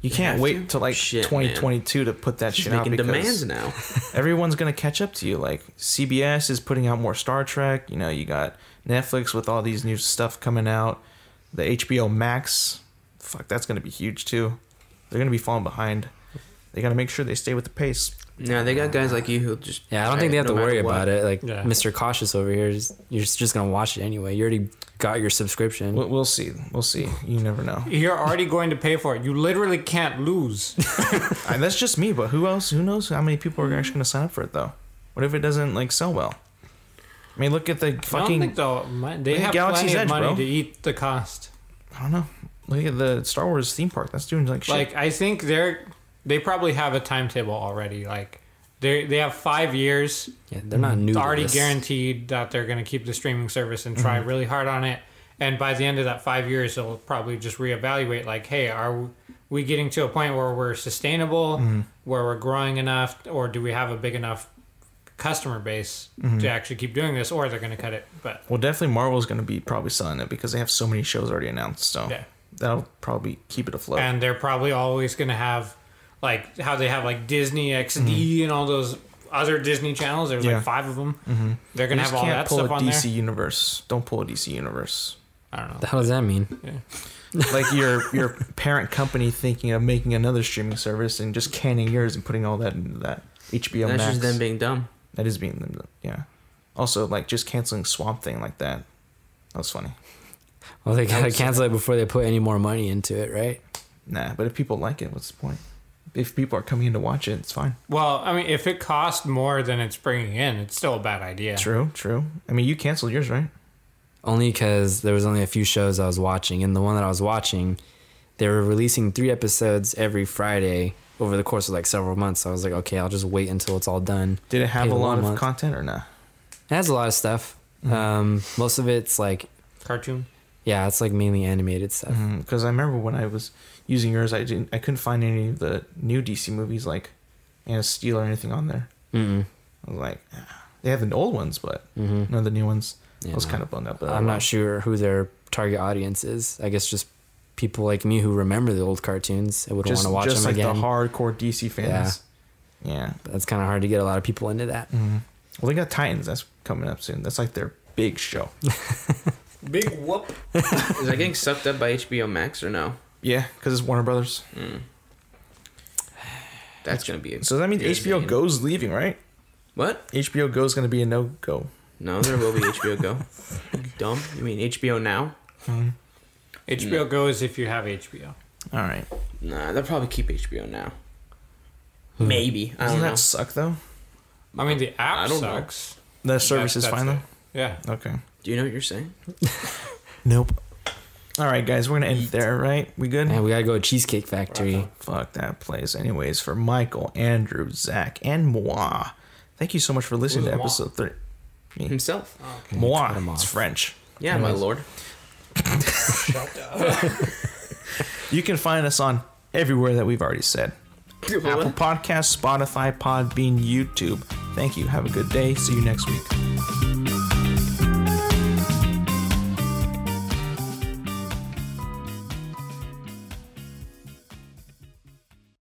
you can't wait till like Shit, 2022 to put that She's shit out making because demands now. everyone's gonna catch up to you. Like CBS is putting out more Star Trek. You know, you got Netflix with all these new stuff coming out. The HBO Max, fuck, that's gonna be huge too. They're gonna be falling behind. They gotta make sure they stay with the pace. No, they got guys like you who just. Yeah, I don't think they have to worry about it. Like Yeah. Mr. Cautious over here, you're just gonna watch it anyway. You already got your subscription. We'll see. We'll see. You never know. you're already going to pay for it. You literally can't lose. That's just me, but who else? Who knows how many people are actually gonna sign up for it though? What if it doesn't like sell well? I mean, look at the I don't fucking. think they'll. They have Galaxy's plenty of Edge, money bro. to eat the cost. I don't know. Look at the Star Wars theme park. That's doing like shit. Like I think they probably have a timetable already. Like they have 5 years Yeah, they're not new. to already this. guaranteed that they're going to keep the streaming service and try really hard on it. And by the end of that 5 years, they'll probably just reevaluate. Like, hey, are we getting to a point where we're sustainable, where we're growing enough, or do we have a big enough customer base to actually keep doing this, or they're going to cut it? But Well, definitely Marvel's gonna be probably selling it because they have so many shows already announced. So yeah. that'll probably keep it afloat. And they're probably always going to have like how they have like Disney XD and all those other Disney channels. There's Yeah. like 5 of them. They're going You to have just all can't that pull stuff a on DC there. universe. Don't pull a DC universe. I don't know. The hell does that mean? Like your parent company thinking of making another streaming service and just canning yours and putting all that into that HBO That's Max. just them being dumb. That is being them. Yeah. Also, like just canceling Swamp Thing like that. That was funny. Well, they gotta cancel it before they put any more money into it, right? Nah, but if people like it, what's the point? If people are coming in to watch it, it's fine. Well, I mean, if it costs more than it's bringing in, it's still a bad idea. True. I mean, you canceled yours, right? Only because there was only a few shows I was watching, and the one that I was watching, they were releasing 3 episodes every Friday over the course of like several months. So I was like, okay, I'll just wait until it's all done. Did it have Pay a the lot 1 of month. content or not? It has a lot of stuff. Most of it's like, Cartoon. yeah, it's like mainly animated stuff. Because I remember when I was using yours, I couldn't find any of the new DC movies like Man of Steel or anything on there. Mm-mm. I was like, they have the old ones, but none of the new ones. Yeah, I was no. kind of bummed out. But I'm not sure who their target audience is. I guess just people like me who remember the old cartoons and would want to watch just them like again. the hardcore DC fans. Yeah. That's kind of hard to get a lot of people into that. Well, they got Titans. That's coming up soon. That's like their big show. Big whoop. Is that getting sucked up by HBO Max or no? Yeah, because it's Warner Brothers. That's gonna be. So that means HBO irritating. Go's leaving, right? What? HBO Go's going to be a no-go. No, there will be HBO Go. Dumb. You mean HBO Now? HBO Go is if you have HBO. All right. Nah, they'll probably keep HBO Now. Maybe. I Doesn't don't know. that suck, though? I mean, the app I don't know. sucks. The service is That's fine, it. though? Yeah. Okay. Do you know what you're saying? Nope. All right, guys, we're going to end there, right? We good? And we gotta go to Cheesecake Factory. Fuck that place. Anyways, for Michael, Andrew, Zach, and Moi, thank you so much for listening to Who's Moi? episode 3. Me. Himself. Moi. cut him It's off. French. Yeah, my lord. You can find us on everywhere that we've already said. Apple Podcasts, Spotify, Podbean, YouTube. Thank you. Have a good day. See you next week.